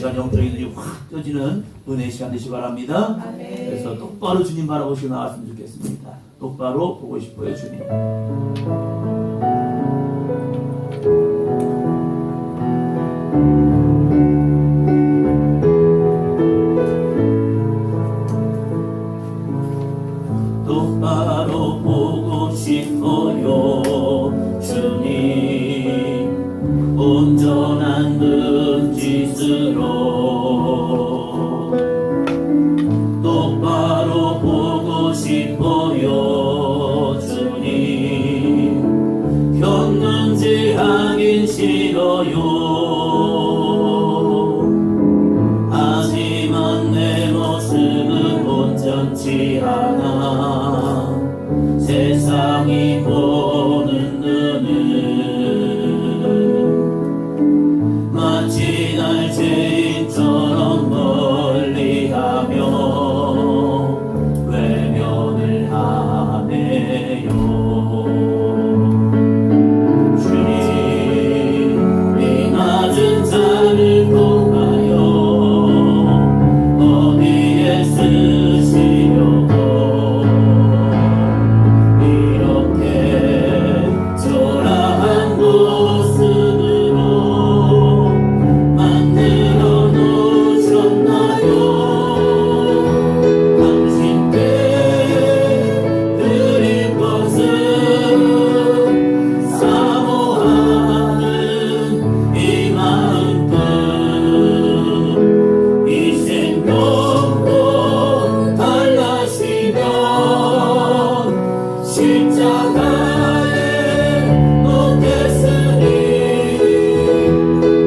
시간 영적인 눈이 확 떠지는 은혜의 시간 되시기 바랍니다. 그래서 똑바로 주님 바라보시고 나왔으면 좋겠습니다. 똑바로 보고 싶어요, 주님. 똑바로 보고 싶어요, 주님. 온전한 눈짓으로 똑바로 보고 싶어요, 주님. 켰는지 하긴 싫어요. 하지만 내 모습은 온전치 않아. 세상이 보는 눈은 마치 날 죄인처럼 멀리하며 외면을 하네요. 주님, 이 낮은 자를 통하여 어디에 쓰시려고 이렇게 초라한 모습으로 만들어 놓으셨나요? 당신께 드릴 것은 사모하는 이 마음뿐. 이 생명도 달라시면 십자가에 놓겠으니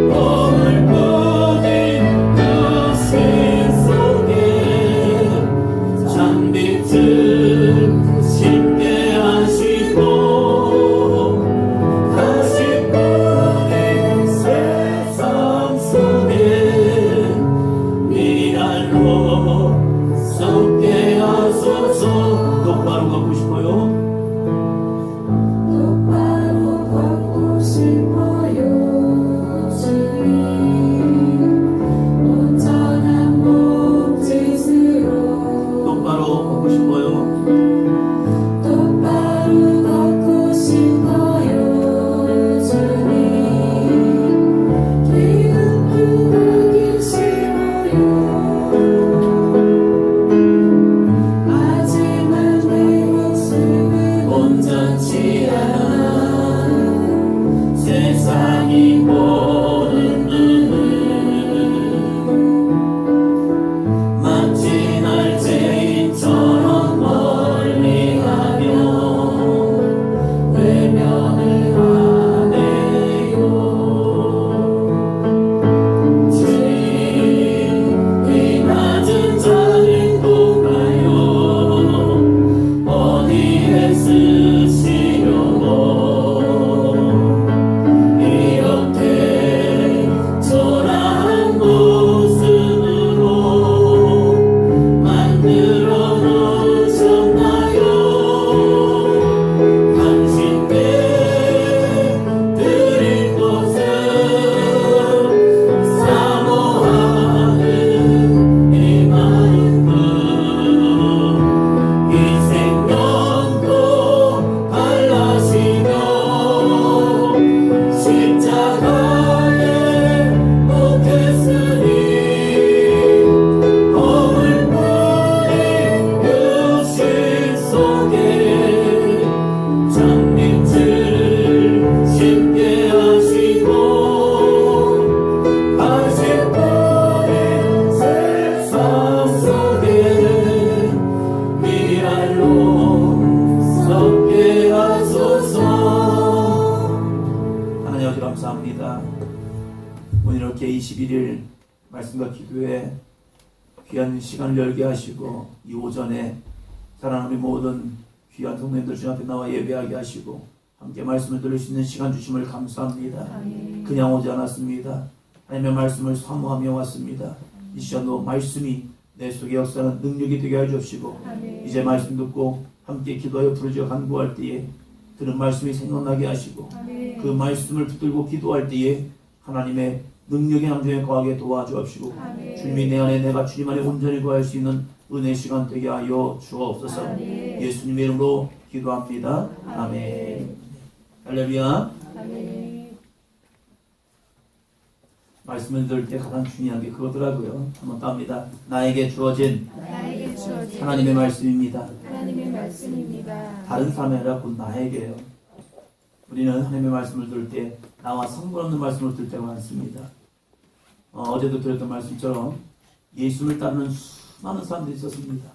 머물 뿐인 그 신 속에 장빛을 심게 하시고 가시 뿐인 세상 속에 미랄로 썩게 하소서. 똑바로 걷고 싶어요. 똑바로 걷고 싶어요, 주님. 온전한 몸짓으로 똑바로 걷고 싶어요. 똑바로 걷고 싶어요, 주님. 기름도 하기 싫어요. 하지만 내 모습은 온전치 않아. 세상이 보는 눈은 마치 날 죄인처럼 멀리하며 외면을 하네요. 주님, 이 낮은 자를 통하여 어디에 쓰시려고 이렇게 초라한 모습으로 만들어 놓으셨나요? 당신께 드릴 것은 사모하는 이 마음뿐. 이 생명도 달라시며 십자가에 놓겠으니 허물 뿐인 그 신 속에 장빛을 심게 하시고 가시 뿐인 세상 속에 미랄로 썩게 하소서. 하나님 아버지 감사합니다. 오늘 이렇게 21일 말씀과 기도에 귀한 시간을 열게 하시고 이 오전에 사랑하는 우리 모든 귀한 성도님들 주 앞에 나와 예배하게 하시고 함께 말씀을 들을 수 있는 시간 주심을 감사합니다. 그냥 오지 않았습니다. 하나님의 말씀을 사모하며 왔습니다. 이 시간도 말씀이 내 속에 역사하는 능력이 되게 하여 주시고 이제 말씀 듣고 함께 기도하여 부르짖어 간구할 때에 들은 말씀이 생각나게 하시고 그 말씀을 붙들고 기도할 때에 하나님의 능력의 남정에 거하게 도와주옵시고 아멘. 주님이 내 안에 내가 주님 안에 온전히 거할 수 있는 은혜 시간 되게 하여 주옵소서. 아멘. 예수님의 이름으로 기도합니다. 아멘. 할렐루야. 아멘. 말씀을 들을 때 가장 중요한 게 그거더라고요. 한번 따입니다. 나에게 주어진 나에게 주어진 하나님의 말씀입니다. 하나님의 말씀입니다. 다른 사람이 아니라 곧 나에게요. 우리는 하나님의 말씀을 들을 때 나와 상관없는 말씀을 들을 때가 많습니다. 어제도 드렸던 말씀처럼 예수를 따르는 수많은 사람들이 있었습니다.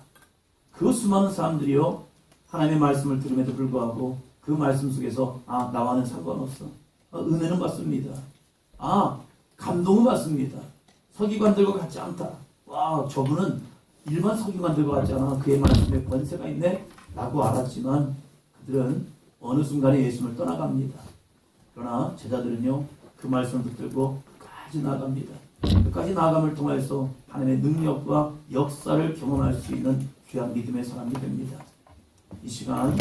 그 수많은 사람들이요 하나님의 말씀을 들음에도 불구하고 그 말씀 속에서 나와는 상관없어. 은혜는 받습니다. 감동은 받습니다. 서기관들과 같지 않다. 와, 저분은 일반 서기관들과 같지 않아. 그의 말씀에 권세가 있네 라고 알았지만 그들은 어느 순간에 예수를 떠나갑니다. 그러나 제자들은요 그 말씀을 붙들고 끝까지 나아갑니다. 끝까지 나아감을 통해서 하나님의 능력과 역사를 경험할 수 있는 귀한 믿음의 사람이 됩니다. 이 시간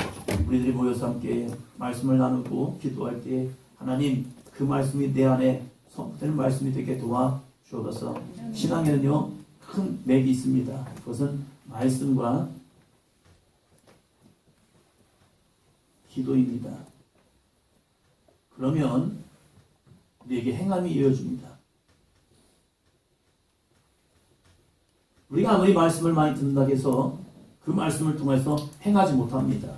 우리들이 모여서 함께 말씀을 나누고 기도할 때 하나님 그 말씀이 내 안에 성취되는 말씀이 되게 도와주옵소서. 신앙에는요 큰 맥이 있습니다. 그것은 말씀과 기도입니다. 그러면 우리에게 행함이 이어집니다. 우리가 아무리 말씀을 많이 듣는다고 해서 그 말씀을 통해서 행하지 못합니다.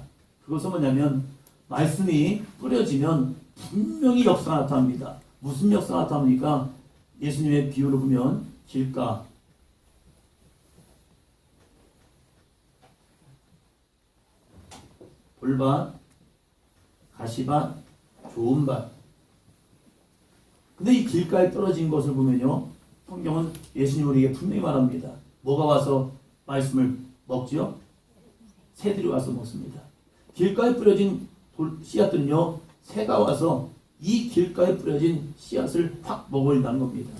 그것은 뭐냐면 말씀이 뿌려지면 분명히 역사가 나타납니다. 무슨 역사가 나타납니까? 예수님의 비유를 보면 길가, 돌밭, 가시밭, 좋은 밭. 근데 이 길가에 떨어진 것을 보면요 성경은 예수님 우리에게 분명히 말합니다. 뭐가 와서 말씀을 먹지요? 새들이 와서 먹습니다. 길가에 뿌려진 씨앗들은요 새가 와서 이 길가에 뿌려진 씨앗을 확 먹어버린다는 겁니다.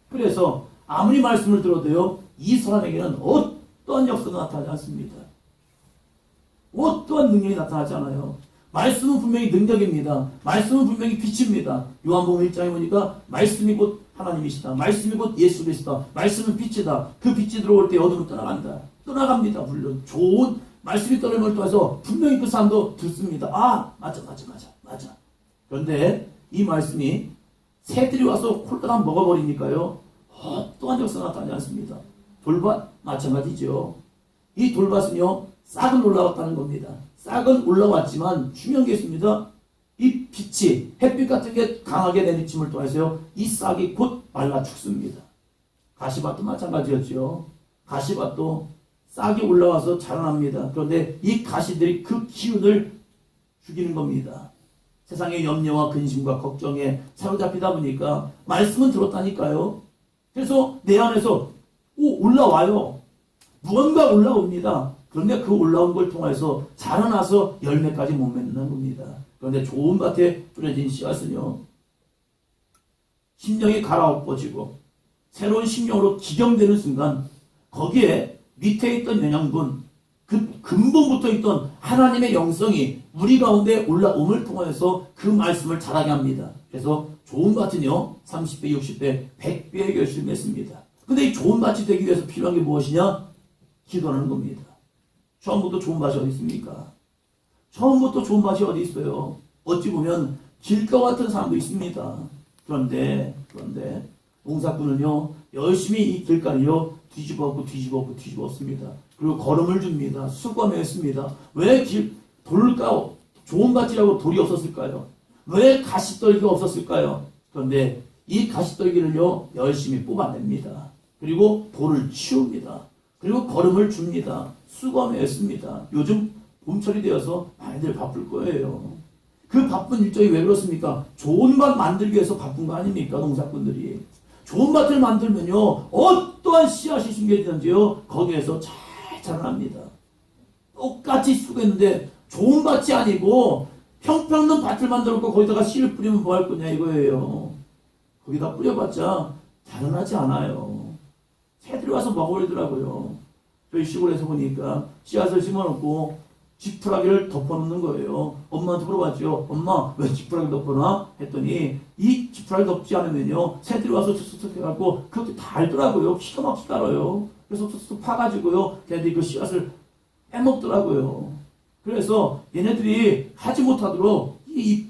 그래서 아무리 말씀을 들어도요 이 사람에게는 어떠한 역사가 나타나지 않습니다. 어떠한 능력이 나타나지 않아요. 말씀은 분명히 능력입니다. 말씀은 분명히 빛입니다. 요한복음 1장에 보니까 말씀이 곧 하나님이시다. 말씀이 곧 예수 그리스도다. 말씀은 빛이다. 그 빛이 들어올 때 어둠은 떠나간다. 떠나갑니다. 물론 좋은 말씀이 떠나는 통해서 분명히 그 사람도 듣습니다. 맞아. 그런데 이 말씀이 새들이 와서 콜딱 먹어버리니까요 어떠한 역사가 나타나지 않습니다. 돌밭 마찬가지죠. 이 돌밭은요 싹은 올라왔다는 겁니다. 싹은 올라왔지만 중요한 게 있습니다. 이 빛이 햇빛 같은 게 강하게 내리침을 통해서요 이 싹이 곧 말라 죽습니다. 가시밭도 마찬가지였죠. 가시밭도 싹이 올라와서 자라납니다. 그런데 이 가시들이 그 기운을 죽이는 겁니다. 세상의 염려와 근심과 걱정에 사로잡히다 보니까 말씀은 들었다니까요. 그래서 내 안에서 올라와요. 무언가 올라옵니다. 그런데 그 올라온 걸 통해서 자라나서 열매까지 못 맺는 겁니다. 그런데 좋은 밭에 뿌려진 씨앗은요 심령이 갈아엎어지고 새로운 심령으로 기경되는 순간 거기에 밑에 있던 영양분, 그 근본부터 있던 하나님의 영성이 우리 가운데 올라옴을 통해서 그 말씀을 자라게 합니다. 그래서 좋은 밭은요 30배, 60배, 100배의 결실을 맺습니다. 근데 이 좋은 밭이 되기 위해서 필요한 게 무엇이냐? 기도하는 겁니다. 처음부터 좋은 밭이 어디 있습니까? 처음부터 좋은 밭이 어디 있어요? 어찌 보면 길가 같은 사람도 있습니다. 그런데 농사꾼은요 열심히 이 길가를요 뒤집었습니다. 그리고 걸음을 줍니다. 수고했습니다. 왜 돌가 좋은 밭이라고 돌이 없었을까요? 왜 가시떨기가 없었을까요? 그런데 이 가시떨기를요 열심히 뽑아냅니다. 그리고 돌을 치웁니다. 그리고 걸음을 줍니다. 수고하며 애씁니다. 요즘 봄철이 되어서 많이들 바쁠 거예요. 그 바쁜 일정이 왜 그렇습니까? 좋은 밭 만들기 위해서 바쁜 거 아닙니까? 농사꾼들이. 좋은 밭을 만들면요 어떠한 씨앗이 숨겨지든지요 거기에서 잘 자라납니다. 똑같이 수고했는데 좋은 밭이 아니고 평평한 밭을 만들었고 거기다가 씨를 뿌리면 뭐 할 거냐 이거예요. 거기다 뿌려봤자 자라나지 않아요. 새들이 와서 먹어버리더라고요. 저희 시골에서 보니까 씨앗을 심어놓고 지푸라기를 덮어놓는 거예요. 엄마한테 물어봤죠. 엄마, 왜 지푸라기 덮어놔? 했더니 이 지푸라기 덮지 않으면요 새들이 와서 툭툭툭 해갖고 그렇게 다 알더라고요. 기가 막히게 알아요. 그래서 툭툭 파가지고요 걔네들이 그 씨앗을 빼먹더라고요. 그래서 얘네들이 하지 못하도록 이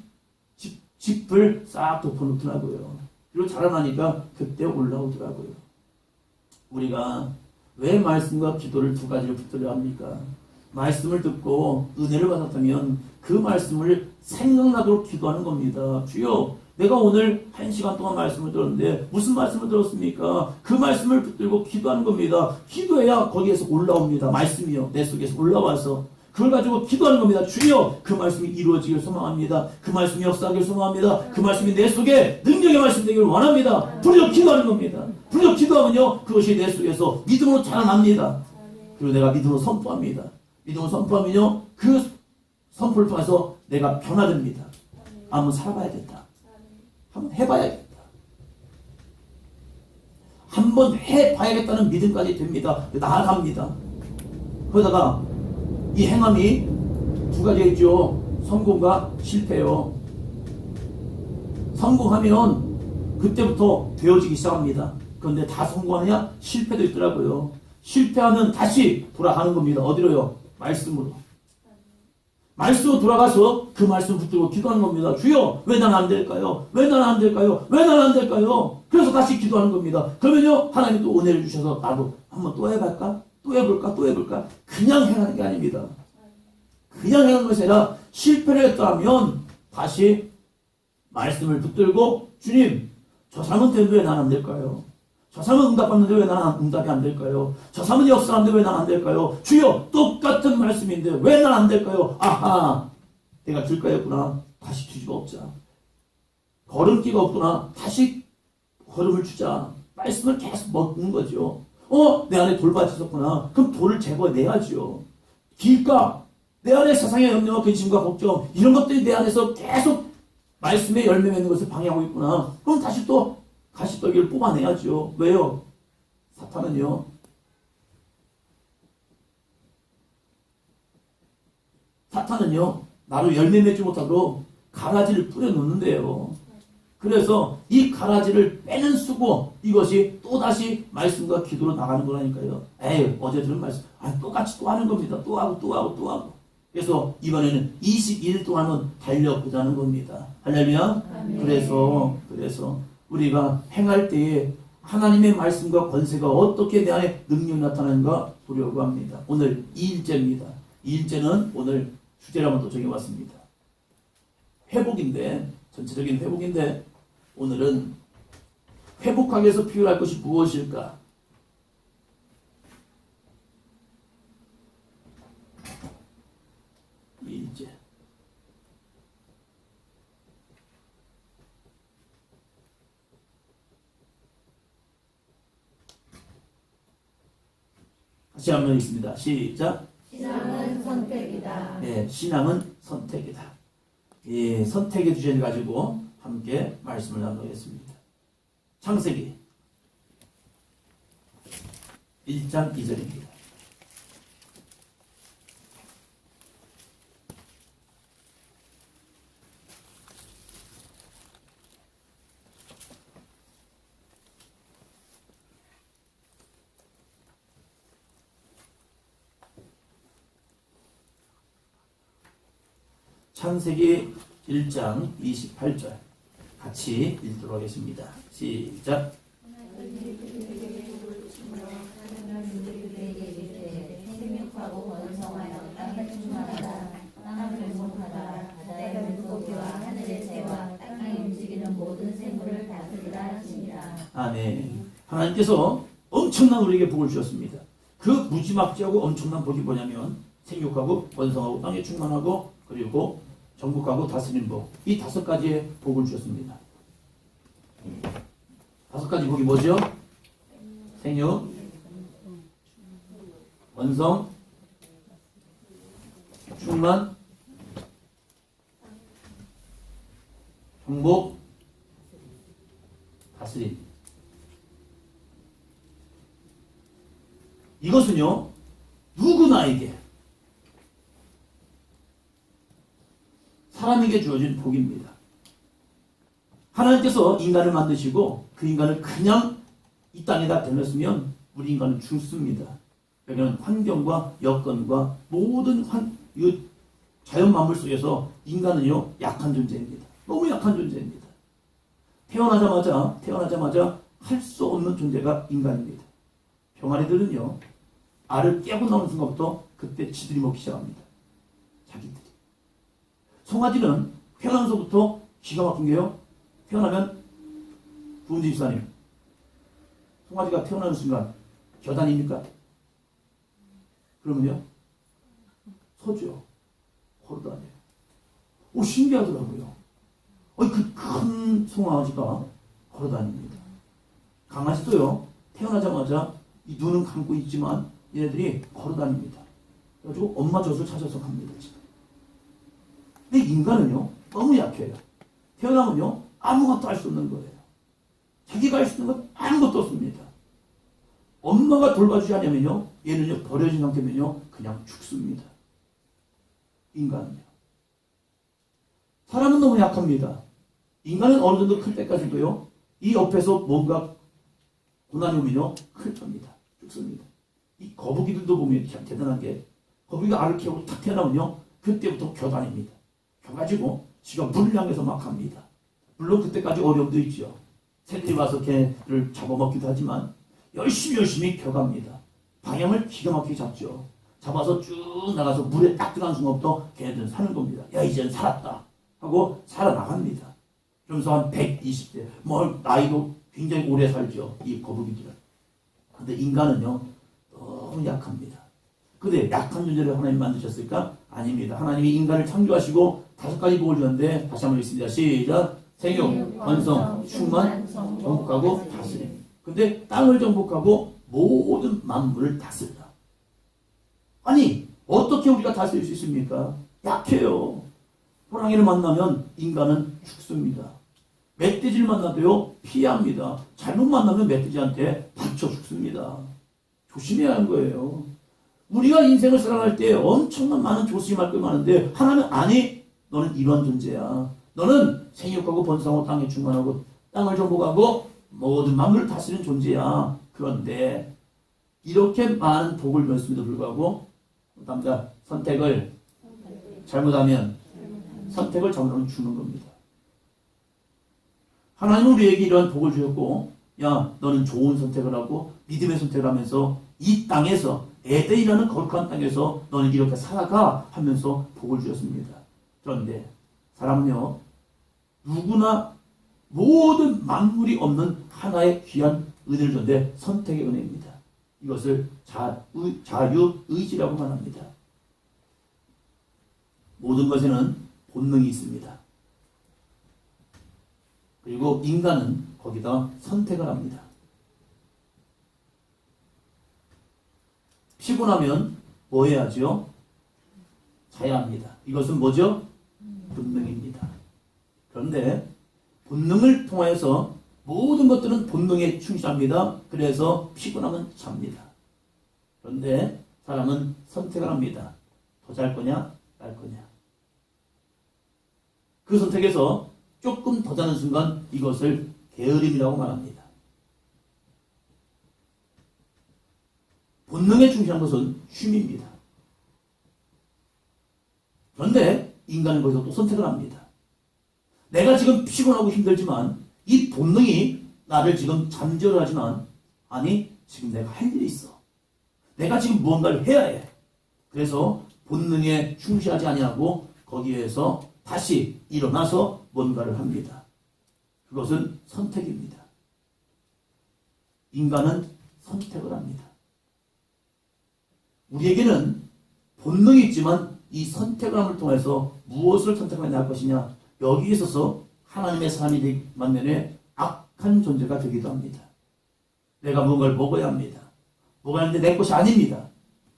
짚을 싹 덮어놓더라고요. 그리고 자라나니까 그때 올라오더라고요. 우리가 왜 말씀과 기도를 두 가지를 붙들려 합니까? 말씀을 듣고 은혜를 받았다면 그 말씀을 생각나도록 기도하는 겁니다. 주여, 내가 오늘 1시간 동안 말씀을 들었는데 무슨 말씀을 들었습니까? 그 말씀을 붙들고 기도하는 겁니다. 기도해야 거기에서 올라옵니다. 말씀이요. 내 속에서 올라와서 그걸 가지고 기도하는 겁니다. 주여, 그 말씀이 이루어지길 소망합니다. 그 말씀이 역사하길 소망합니다. 그 말씀이 내 속에 능력의 말씀 되기를 원합니다. 부르짖어 기도하는 겁니다. 부르짖어 기도하면요 그것이 내 속에서 믿음으로 자라납니다. 그리고 내가 믿음으로 선포합니다. 믿음으로 선포하면요 그 선포를 통해서 내가 변화됩니다. 한번 살아봐야겠다. 한번 해봐야겠다. 한번 해봐야겠다는 믿음까지 됩니다. 나아갑니다. 그러다가 이 행함이 두 가지가 있죠. 성공과 실패요. 성공하면 그때부터 되어지기 시작합니다. 그런데 다 성공하느냐? 실패도 있더라고요. 실패하면 다시 돌아가는 겁니다. 어디로요? 말씀으로. 말씀으로 돌아가서 그 말씀 붙들고 기도하는 겁니다. 주여, 왜 난 안 될까요? 왜 난 안 될까요? 왜 난 안 될까요? 그래서 다시 기도하는 겁니다. 그러면요 하나님이 또 은혜를 주셔서 나도 한번 또 해볼까? 또 해볼까? 그냥 행하는 게 아닙니다. 그냥 행하는 것이 아니라 실패를 했다면 다시 말씀을 붙들고 주님, 저 사람은 되는데 왜 난 안 될까요? 저 사람은 응답받는데 왜 나는 응답이 안 될까요? 저 사람은 역사하는데 왜 난 안 될까요? 주여, 똑같은 말씀인데 왜 난 안 될까요? 아하, 내가 길가였구나. 다시 뒤집어 엎자. 걸음기가 없구나. 다시 걸음을 주자. 말씀을 계속 먹는 거죠. 내 안에 돌밭이 있었구나. 그럼 돌을 제거해내야죠. 길가, 내 안에 세상의 염려와 근심과 걱정, 이런 것들이 내 안에서 계속 말씀의 열매 맺는 것을 방해하고 있구나. 그럼 다시 또 가시떨기를 뽑아내야죠. 왜요? 사탄은요 나로 열매 맺지 못하도록 가라지를 뿌려놓는데요. 그래서 이 가라지를 빼는 수고, 이것이 또다시 말씀과 기도로 나가는 거라니까요. 에이, 어제 들은 말씀, 똑같이 또 하는 겁니다. 또 하고. 그래서 이번에는 21일 동안은 달려보자는 겁니다. 할렐루야. 그래서 우리가 행할 때에 하나님의 말씀과 권세가 어떻게 내 안에 능력이 나타나는가 보려고 합니다. 오늘 2일째입니다. 2일째는 오늘 주제를 한번 또 정해봤습니다. 회복인데, 전체적인 회복인데, 오늘은 회복하기 위해서 필요할 것이 무엇일까? 이제 다시 한번 읽습니다. 시작. 신앙은 선택이다. 네, 신앙은 선택이다. 이 선택의 주제를 가지고 함께 말씀을 나누겠습니다. 창세기 1장 2절입니다. 창세기 1장 28절 같이 읽도록 하겠습니다. 시작. 생육하고 번성하여 땅에 충만하다. 땅을 정복하다. 바다의 물고기와 하늘의 새와 땅에 움직이는 모든 생물을 다스리라 하시니라. 아멘. 하나님께서 엄청난 우리에게 복을 주셨습니다. 그 무지막지하고 엄청난 복이 뭐냐면 생육하고 번성하고 땅에 충만하고 그리고 정복하고 다스리는 복. 이 5가지의 복을 주셨습니다. 5가지 복이 뭐죠? 생육, 번성, 충만, 정복, 다스림. 이것은요 누구나에게 하나님에게 주어진 복입니다. 하나님께서 인간을 만드시고 그 인간을 그냥 이 땅에다 대놨으면 우리 인간은 죽습니다. 왜냐하면 환경과 여건과 모든 이 자연 만물 속에서 인간은요 약한 존재입니다. 너무 약한 존재입니다. 태어나자마자 할 수 없는 존재가 인간입니다. 병아리들은요 알을 깨고 나오는 순간부터 그때 지들이 먹기 시작합니다. 자기들이. 송아지는 태어나면서부터 기가 막힌 게요. 태어나면 구은지 집사님, 송아지가 태어나는 순간 겨다닙니까? 그러면요 서죠. 걸어다녀요. 오, 신기하더라고요. 그 큰 송아지가 걸어다닙니다. 강아지도요 태어나자마자 이 눈은 감고 있지만 얘네들이 걸어다닙니다. 그래가지고 엄마 젖을 찾아서 갑니다. 지금. 근데 인간은요 너무 약해요. 태어나면요 아무것도 할 수 없는 거예요. 자기가 할 수 있는 건 아무것도 없습니다. 엄마가 돌봐주지 않으면요 얘는요 버려진 상태면요 그냥 죽습니다. 인간은요. 사람은 너무 약합니다. 인간은 어느 정도 클 때까지도요 이 옆에서 뭔가 고난이 오면요 클 겁니다. 죽습니다. 이 거북이들도 보면 참 대단한 게 거북이가 알을 키우고 탁 태어나면요 그때부터 겨다닙니다. 겨가지고 지가 물을 향해서 막 갑니다. 물론 그때까지 어려움도 있죠. 새들이 와서 걔를 잡아먹기도 하지만 열심히 겨갑니다. 방향을 기가 막히게 잡죠. 잡아서 쭉 나가서 물에 딱 들어간 순간부터 걔네들은 사는 겁니다. 야 이제는 살았다 하고 살아나갑니다. 그러면서 한 120대 나이도 굉장히 오래 살죠. 이 거북이들은. 근데 인간은요 너무 약합니다. 근데 약한 존재를 하나님 만드셨을까? 아닙니다. 하나님이 인간을 창조하시고 5가지 복을 주는데 다시 한번 읽습니다. 시작. 생육, 번성, 충만, 정복하고 다스림. 근데 땅을 정복하고 모든 만물을 다스린다. 아니 어떻게 우리가 다스릴 수 있습니까? 약해요. 호랑이를 만나면 인간은 죽습니다. 멧돼지를 만나도요 피합니다. 잘못 만나면 멧돼지한테 다쳐 죽습니다. 조심해야 하는 거예요. 우리가 인생을 살아갈 때 엄청난 많은 조심할 게 많은데 하나는 아니 너는 이런 존재야. 너는 생육하고 번성하고 땅에 충만하고 땅을 정복하고 모든 만물을 다스리는 존재야. 그런데 이렇게 많은 복을 줬음에도 불구하고 남자 선택을 잘못하면 선택을 잘못하면 죽는 겁니다. 하나님은 우리에게 이러한 복을 주셨고 야 너는 좋은 선택을 하고 믿음의 선택을 하면서 이 땅에서 에덴이라는 거룩한 땅에서 너는 이렇게 살아가 하면서 복을 주셨습니다. 그런데 사람은요 누구나 모든 만물이 없는 하나의 귀한 은혜를 줬는데 선택의 은혜입니다. 이것을 자유의지라고 말합니다. 모든 것에는 본능이 있습니다. 그리고 인간은 거기다 선택을 합니다. 피곤하면 뭐 해야죠? 자야 합니다. 이것은 뭐죠? 본능입니다. 그런데 본능을 통하여서 모든 것들은 본능에 충실합니다. 그래서 피곤하면 잡니다. 그런데 사람은 선택을 합니다. 더 잘 거냐, 날 거냐. 그 선택에서 조금 더 자는 순간 이것을 게으름이라고 말합니다. 본능에 충실한 것은 쉼입니다. 그런데 인간은 거기서 또 선택을 합니다. 내가 지금 피곤하고 힘들지만 이 본능이 나를 지금 잠재우려 하지만 아니 지금 내가 할 일이 있어. 내가 지금 무언가를 해야 해. 그래서 본능에 충실하지 아니하고 거기에서 다시 일어나서 뭔가를 합니다. 그것은 선택입니다. 인간은 선택을 합니다. 우리에게는 본능이 있지만 이 선택을 함을 통해서 무엇을 선택하냐 할 것이냐 여기에 있어서 하나님의 사람이 되기 반면에 악한 존재가 되기도 합니다. 내가 무언가를 먹어야 합니다. 먹어야 하는데 내 것이 아닙니다.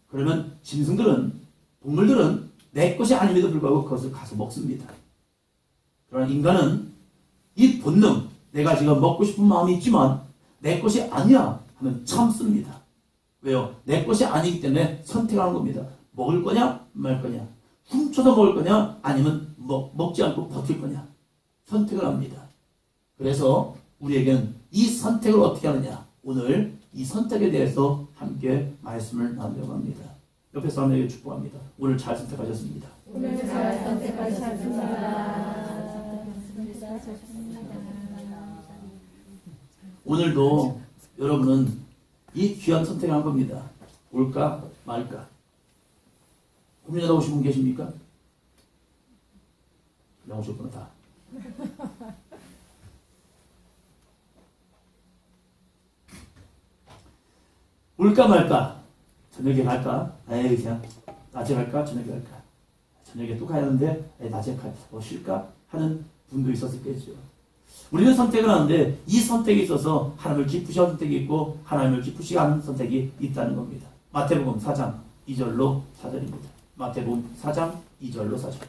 그러면 짐승들은 동물들은 내 것이 아님에도 불구하고 그것을 가서 먹습니다. 그러나 인간은 이 본능 내가 지금 먹고 싶은 마음이 있지만 내 것이 아니야 하면 참습니다. 왜요? 내 것이 아니기 때문에 선택하는 겁니다. 먹을 거냐 말 거냐 훔쳐서 먹을 거냐 아니면 먹지 않고 버틸 거냐? 선택을 합니다. 그래서 우리에게는 이 선택을 어떻게 하느냐? 오늘 이 선택에 대해서 함께 말씀을 나누려고 합니다. 옆에 사람에게 축복합니다. 오늘 잘 선택하셨습니다. 오늘 잘 선택하셨습니다. 오늘도 여러분은 이 귀한 선택을 한 겁니다. 올까 말까? 고민하다 오신 분 계십니까? 그냥 오셨구나 다. 올까 말까? 저녁에 갈까? 에이 그냥 낮에 갈까? 저녁에 갈까? 저녁에 또 가야 하는데 낮에 쉴까? 하는 분도 있었겠죠. 우리는 선택을 하는데 이 선택에 있어서 하나님을 기쁘시게 하는 선택이 있고 하나님을 기쁘시게 하는 선택이 있다는 겁니다. 마태복음 4장 2절로 4절입니다. 마태복음 4장 2절로 4절.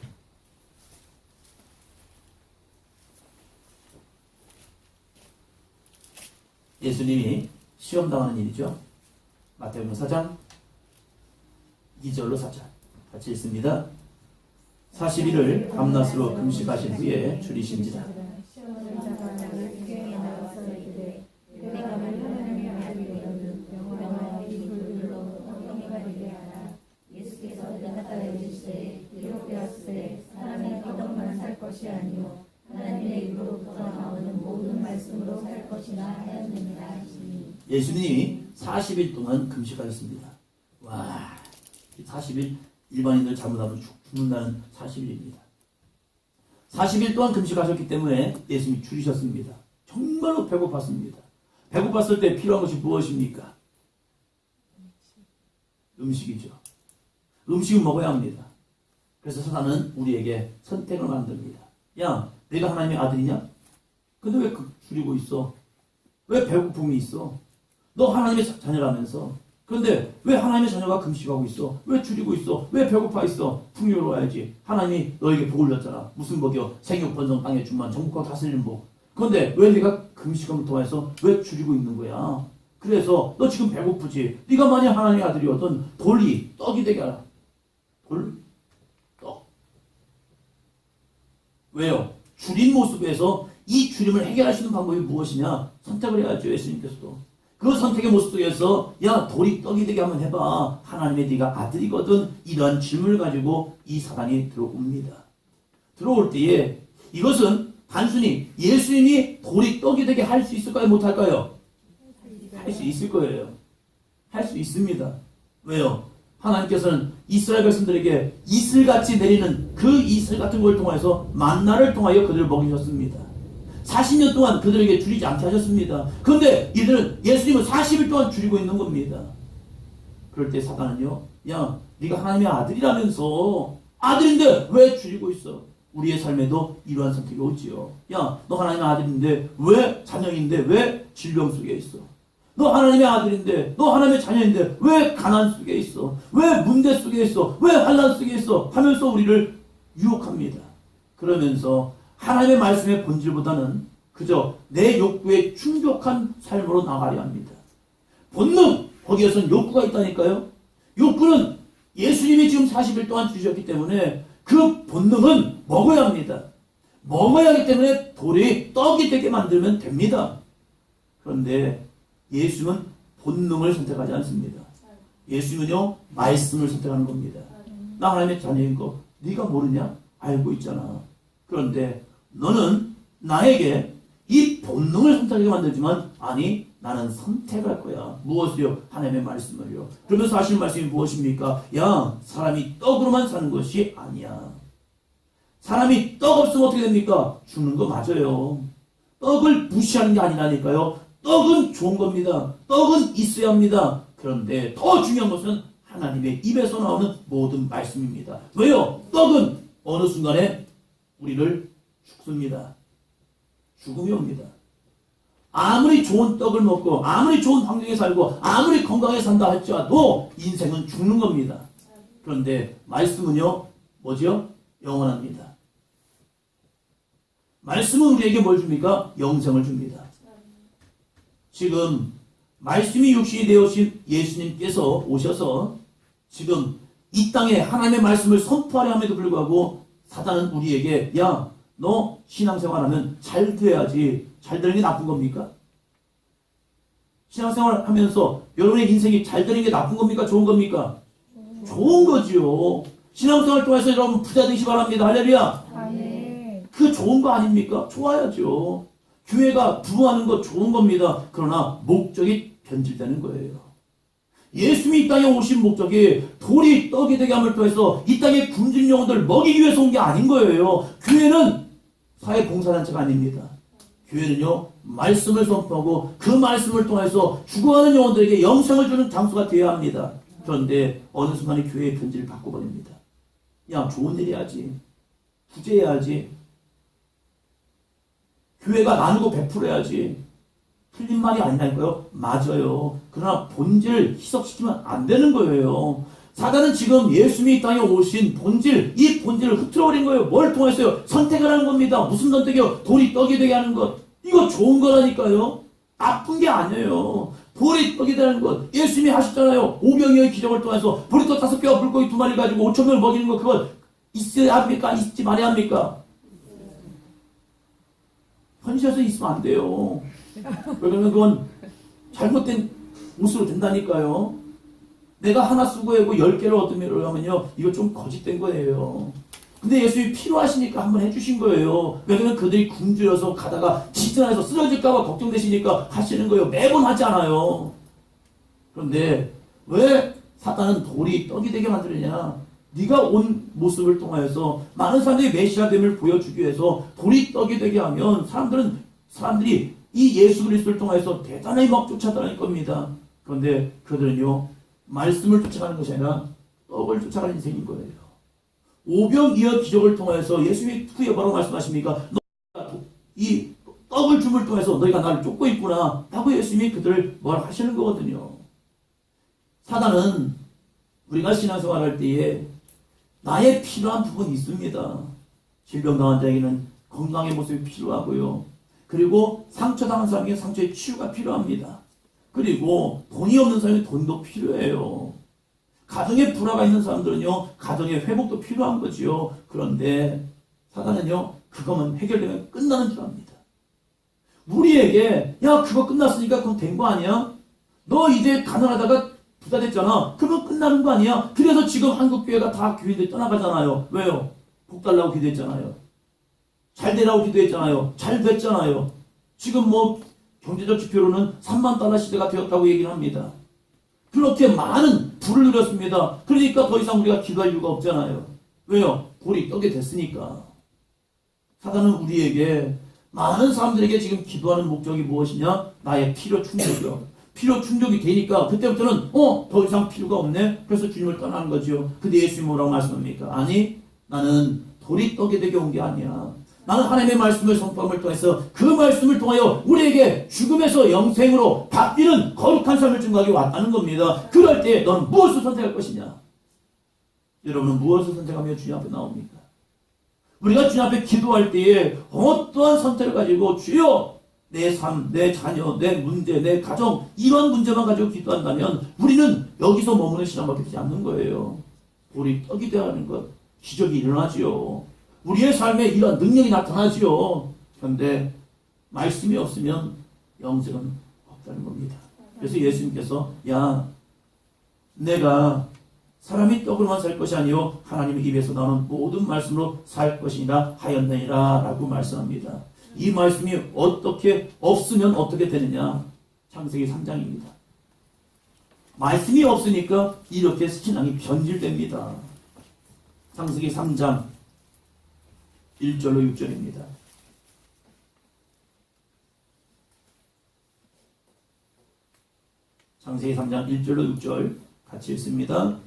예수님이 시험당하는 일이죠. 마태복음 4장 2절로 4절 같이 읽습니다. 40일을 밤낮으로 금식하신 후에 줄이신지라. 예수께서 대답하여 이르시되 기록되었으되 사람이 떡만 살 것이 아니요 하나님의 입으로부터 나오는 모든 말씀으로 살 것이라 하였느니라 하시니. 예수님이 40일 동안 금식하셨습니다. 와, 40일 일반인들 잘못하면 죽는다는 40일입니다. 40일 동안 금식하셨기 때문에 예수님이 줄이셨습니다. 정말로 배고팠습니다. 배고팠을 때 필요한 것이 무엇입니까? 음식이죠. 음식은 먹어야 합니다. 그래서 사단은 우리에게 선택을 만듭니다. 야, 내가 하나님의 아들이냐? 근데 왜 줄이고 있어? 왜 배고픔이 있어? 너 하나님의 자녀라면서. 그런데 왜 하나님의 자녀가 금식하고 있어? 왜 줄이고 있어? 왜 배고파 있어? 풍요로워야지. 하나님이 너에게 복을 줬잖아. 무슨 복이요? 생육 번성 땅에 충만 정복과 다스리는 복. 그런데 왜 네가 금식함을 통해서 왜 줄이고 있는 거야? 그래서 너 지금 배고프지? 네가 만약 하나님의 아들이었던 돌이 떡이 되게 하라. 돌? 떡. 왜요? 줄인 모습에서 이 줄임을 해결할 수 있는 방법이 무엇이냐? 선택을 해야죠. 예수님께서도. 그 선택의 모습 속에서 야 돌이 떡이 되게 한번 해봐. 하나님의 네가 아들이거든. 이러한 질문을 가지고 이 사단이 들어옵니다. 들어올 때에 이것은 단순히 예수님이 돌이 떡이 되게 할 수 있을까요? 못할까요? 할 수 있을 거예요. 할 수 있습니다. 왜요? 하나님께서는 이스라엘 백성들에게 이슬같이 내리는 그 이슬 같은 걸 통해서 만나를 통하여 그들을 먹이셨습니다. 40년 동안 그들에게 줄이지 않게 하셨습니다. 그런데 이들은 예수님은 40일 동안 줄이고 있는 겁니다. 그럴 때 사단은요, 야, 네가 하나님의 아들이라면서 아들인데 왜 줄이고 있어? 우리의 삶에도 이러한 선택이 오지요. 야, 너 하나님의 아들인데 왜 자녀인데 왜 질병 속에 있어? 너 하나님의 아들인데, 너 하나님의 자녀인데 왜 가난 속에 있어? 왜 문제 속에 있어? 왜 환난 속에 있어? 하면서 우리를 유혹합니다. 그러면서 하나님의 말씀의 본질보다는 그저 내 욕구에 충족한 삶으로 나가려 합니다. 본능, 거기에선 욕구가 있다니까요. 욕구는 예수님이 지금 40일 동안 주셨기 때문에 그 본능은 먹어야 합니다. 먹어야 하기 때문에 돌이 떡이 되게 만들면 됩니다. 그런데 예수님은 본능을 선택하지 않습니다. 예수님은요, 말씀을 선택하는 겁니다. 나 하나님의 자녀인 거 네가 모르냐? 알고 있잖아. 그런데 너는 나에게 이 본능을 선택하게 만들지만 아니 나는 선택할 거야. 무엇을요? 하나님의 말씀을요. 그러면서 하시는 말씀이 무엇입니까? 야, 사람이 떡으로만 사는 것이 아니야. 사람이 떡 없으면 어떻게 됩니까? 죽는 거 맞아요. 떡을 무시하는 게 아니라니까요. 떡은 좋은 겁니다. 떡은 있어야 합니다. 그런데 더 중요한 것은 하나님의 입에서 나오는 모든 말씀입니다. 왜요? 떡은 어느 순간에 우리를 죽습니다. 죽음이 옵니다. 아무리 좋은 떡을 먹고 아무리 좋은 환경에 살고 아무리 건강하게 산다 할지라도 인생은 죽는 겁니다. 그런데 말씀은요, 뭐죠? 영원합니다. 말씀은 우리에게 뭘 줍니까? 영생을 줍니다. 지금 말씀이 육신이 되어신 예수님께서 오셔서 지금 이 땅에 하나님의 말씀을 선포하려 함에도 불구하고 사단은 우리에게 야, 너 신앙생활하면 잘 돼야지. 잘 되는 게 나쁜 겁니까? 신앙생활 하면서 여러분의 인생이 잘 되는 게 나쁜 겁니까? 좋은 겁니까? 좋은 거지요. 신앙생활 통해서 여러분 부자 되시기 바랍니다. 할렐루야. 아멘. 그 좋은 거 아닙니까? 좋아야죠. 교회가 부흥하는 거 좋은 겁니다. 그러나 목적이 변질되는 거예요. 예수님이 이 땅에 오신 목적이 돌이 떡이 되게 함을 통해서 이 땅의 굶주린 영혼들 먹이기 위해서 온 게 아닌 거예요. 교회는 사회봉사단체가 아닙니다. 교회는요, 말씀을 선포하고 그 말씀을 통해서 죽어가는 영혼들에게 영생을 주는 장소가 되어야 합니다. 그런데 어느 순간에 교회의 변질을 바꿔버립니다. 야, 좋은 일 해야지. 구제해야지. 교회가 나누고 베풀어야지. 틀린 말이 아니라니까요. 맞아요. 그러나 본질을 희석시키면 안 되는 거예요. 사단은 지금 예수님이 이 땅에 오신 본질, 이 본질을 흐트러버린 거예요. 뭘 통해서요? 선택을 하는 겁니다. 무슨 선택이요? 돌이 떡이 되게 하는 것. 이거 좋은 거라니까요. 나쁜 게 아니에요. 돌이 떡이 되는 것. 예수님이 하셨잖아요. 오병이어의 기적을 통해서 보리떡 5개와 물고기 2마리 가지고 5,000명을 먹이는 거, 그건 있어야 합니까? 있지 말아야 합니까? 현실에서 있으면 안 돼요. 왜냐면 그건 잘못된 옷으로 된다니까요. 내가 하나 쓰고 하고 10개를 얻으면 하면요, 이거 좀 거짓된 거예요. 근데 예수님이 필요하시니까 한번 해주신 거예요. 왜냐면 그들이 굶주려서 가다가 지진해서 쓰러질까봐 걱정되시니까 하시는 거예요. 매번 하지 않아요. 그런데 왜 사탄은 돌이 떡이 되게 만들느냐? 네가 온 모습을 통해서 많은 사람들이 메시아됨을 보여주기 위해서 돌이 떡이 되게 하면 사람들이 이 예수 그리스도를 통해서 대단히 막 쫓아다닐 겁니다. 그런데 그들은요, 말씀을 쫓아가는 것이 아니라 떡을 쫓아가는 인생인 거예요. 오병이어 기적을 통해서 예수님이 후에 뭐라고 말씀하십니까? 너희가 이 떡을 줌을 통해서 너희가 나를 쫓고 있구나 라고 예수님이 그들을 뭘 하시는 거거든요. 사단은 우리가 신앙생활할 때에 나의 필요한 부분이 있습니다. 질병당한 자에게는 건강의 모습이 필요하고요. 그리고 상처당한 사람에게 상처의 치유가 필요합니다. 그리고 돈이 없는 사람에게 돈도 필요해요. 가정에 불화가 있는 사람들은요, 가정의 회복도 필요한 거지요. 그런데 사단은요, 그거만 해결되면 끝나는 줄 압니다. 우리에게 야, 그거 끝났으니까 그건 된 거 아니야? 너 이제 가난하다가 부자 됐잖아. 그러면 끝나는 거 아니야? 그래서 지금 한국교회가 다 교인들이 떠나가잖아요. 왜요? 복 달라고 기도했잖아요. 잘 되라고 기도했잖아요. 잘 됐잖아요. 지금 뭐 경제적 지표로는 3만 달러 시대가 되었다고 얘기를 합니다. 그렇게 많은 부를 누렸습니다. 그러니까 더 이상 우리가 기도할 이유가 없잖아요. 왜요? 돌이 떡이 됐으니까. 사단은 우리에게, 많은 사람들에게 지금 기도하는 목적이 무엇이냐? 나의 필요 충족이요. 필요 충족이 되니까 그때부터는 더 이상 필요가 없네. 그래서 주님을 떠나는 거죠. 근데 예수님이 뭐라고 말씀합니까? 아니, 나는 돌이 떡이 되게 온 게 아니야. 나는 하나님의 말씀을 선포함을 통해서 그 말씀을 통하여 우리에게 죽음에서 영생으로 바뀌는 거룩한 삶을 증거하기 왔다는 겁니다. 그럴 때 너는 무엇을 선택할 것이냐? 여러분은 무엇을 선택하며 주님 앞에 나옵니까? 우리가 주님 앞에 기도할 때에 어떠한 선택을 가지고 주여 내 삶, 내 자녀, 내 문제, 내 가정, 이런 문제만 가지고 기도한다면 우리는 여기서 머무는 시간밖에 되지 않는 거예요. 우리 떡이 되어가는 것, 기적이 일어나지요. 우리의 삶에 이런 능력이 나타나지요. 그런데 말씀이 없으면 영생은 없다는 겁니다. 그래서 예수님께서 야, 내가 사람이 떡으로만 살 것이 아니요 하나님의 입에서 나오는 모든 말씀으로 살 것이니라 하였느니라 라고 말씀합니다. 이 말씀이 어떻게 없으면 어떻게 되느냐? 창세기 3장입니다. 말씀이 없으니까 이렇게 신앙이 변질됩니다. 창세기 3장 1절로 6절입니다. 창세기 3장 1절로 6절 같이 읽습니다.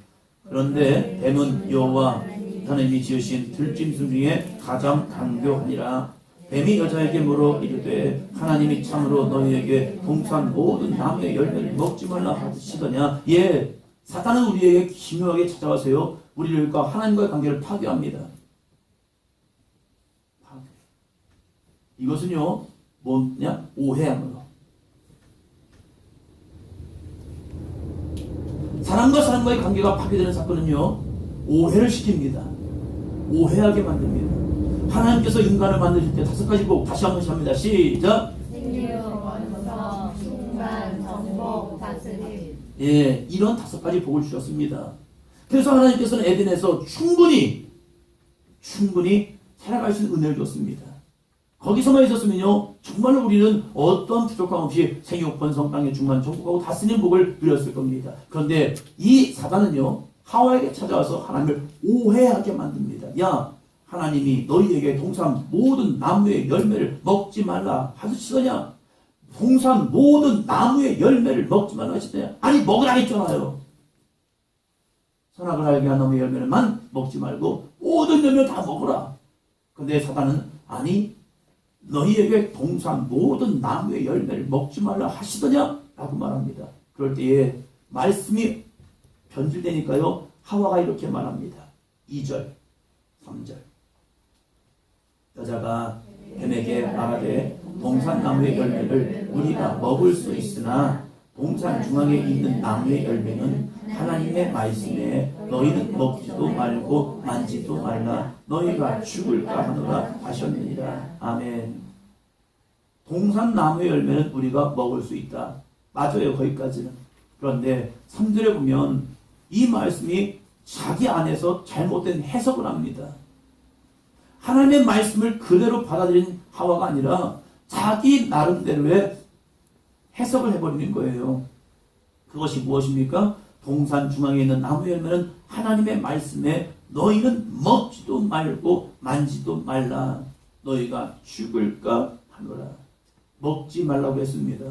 그런데 뱀은 여호와 하나님이 지으신 들짐승 중에 가장 강교하니라. 뱀이 여자에게 물어 이르되 하나님이 참으로 너희에게 동산 모든 나무의 열매를 먹지 말라 하시더냐. 예, 사탄은 우리에게 기묘하게 찾아와서요, 우리들과 하나님과의 관계를 파괴합니다. 이것은요, 뭐냐? 오해하는 거. 사람과 사람과의 관계가 파괴되는 사건은요, 오해를 시킵니다. 오해하게 만듭니다. 하나님께서 인간을 만드실 때 5가지 복 다시 한번 합니다. 시작. 생명, 원성, 충만, 정복, 다스림. 예, 이런 5가지 복을 주셨습니다. 그래서 하나님께서는 에덴에서 충분히 살아갈 수 있는 은혜를 줬습니다. 거기서만 있었으면요, 정말로 우리는 어떤 부족함 없이 생육, 번성, 땅의 충만, 정복하고 다스리는 복을 누렸을 겁니다. 그런데 이 사단은요, 하와에게 찾아와서 하나님을 오해하게 만듭니다. 야, 하나님이 너희에게 동산 모든 나무의 열매를 먹지 말라 하시더냐? 동산 모든 나무의 열매를 먹지 말라 하시더냐? 아니, 먹으라 했잖아요. 선악을 알게 하는 나무의 열매를만 먹지 말고 모든 열매를 다 먹으라. 근데 사단은 아니, 너희에게 동산 모든 나무의 열매를 먹지 말라 하시더냐? 라고 말합니다. 그럴 때에 말씀이 변질되니까요, 하와가 이렇게 말합니다. 2절, 3절. 여자가 뱀에게 말하되 동산 나무의 열매를 우리가 먹을 수 있으나 동산 중앙에 있는 나무의 열매는 하나님의 말씀에 너희는 먹지도 말고 만지도 말라 너희가 죽을까 하노라 하셨느니라. 아멘. 동산 나무의 열매는 우리가 먹을 수 있다. 맞아요, 거기까지는. 그런데 3절에 보면 이 말씀이 자기 안에서 잘못된 해석을 합니다. 하나님의 말씀을 그대로 받아들인 하와가 아니라 자기 나름대로의 해석을 해버리는 거예요. 그것이 무엇입니까? 동산 중앙에 있는 나무 열매는 하나님의 말씀에 너희는 먹지도 말고 만지도 말라 너희가 죽을까 하노라. 먹지 말라고 했습니다.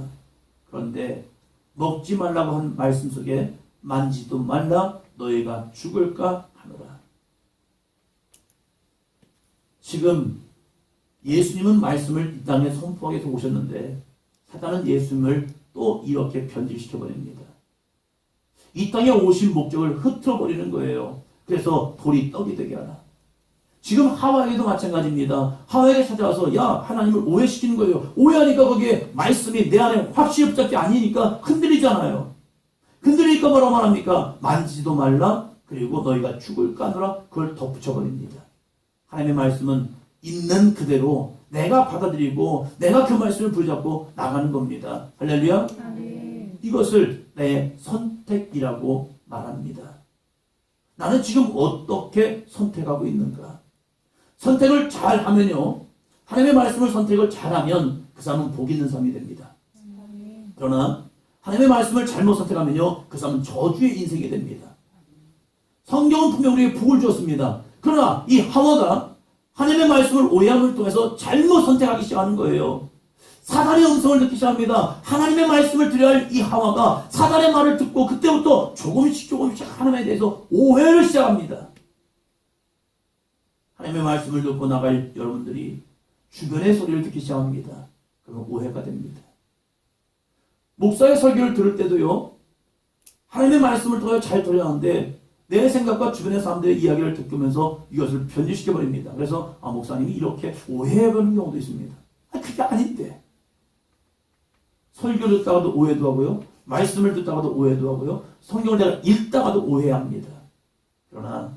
그런데 먹지 말라고 한 말씀 속에 만지도 말라 너희가 죽을까 하노라. 지금 예수님은 말씀을 이 땅에 선포하게 해서 오셨는데 사단은 예수님을 또 이렇게 변질시켜버립니다. 이 땅에 오신 목적을 흐트러버리는 거예요. 그래서 돌이 떡이 되게 하라. 지금 하와에게도 마찬가지입니다. 하와에게 찾아와서 야, 하나님을 오해시키는 거예요. 오해하니까 거기에 말씀이 내 안에 확실히 붙잡지 아니니까 흔들리잖아요. 흔들리니까 뭐라고 말합니까? 만지도 말라. 그리고 너희가 죽을까 하노라. 그걸 덧붙여버립니다. 하나님의 말씀은 있는 그대로 내가 받아들이고 내가 그 말씀을 붙잡고 나가는 겁니다. 할렐루야. 아멘. 이것을 내 선택이라고 말합니다. 나는 지금 어떻게 선택하고 있는가? 선택을 잘하면요, 하나님의 말씀을 선택을 잘하면 그 사람은 복 있는 사람이 됩니다. 그러나 하나님의 말씀을 잘못 선택하면요, 그 사람은 저주의 인생이 됩니다. 성경은 분명 우리에게 복을 주었습니다. 그러나 이 하와가 하나님의 말씀을 오해함을 통해서 잘못 선택하기 시작하는 거예요. 사단의 음성을 듣기 시작합니다. 하나님의 말씀을 드려야 할 이 하와가 사단의 말을 듣고 그때부터 조금씩 하나님에 대해서 오해를 시작합니다. 하나님의 말씀을 듣고 나갈 여러분들이 주변의 소리를 듣기 시작합니다. 그건 오해가 됩니다. 목사의 설교를 들을 때도요, 하나님의 말씀을 통해 잘 들어야하는데 내 생각과 주변의 사람들의 이야기를 듣으면서 이것을 변질시켜버립니다. 그래서 목사님이 이렇게 오해해버리는 경우도 있습니다. 그게 아닌데. 설교를 듣다가도 오해도 하고요. 말씀을 듣다가도 오해도 하고요. 성경을 내가 읽다가도 오해합니다. 그러나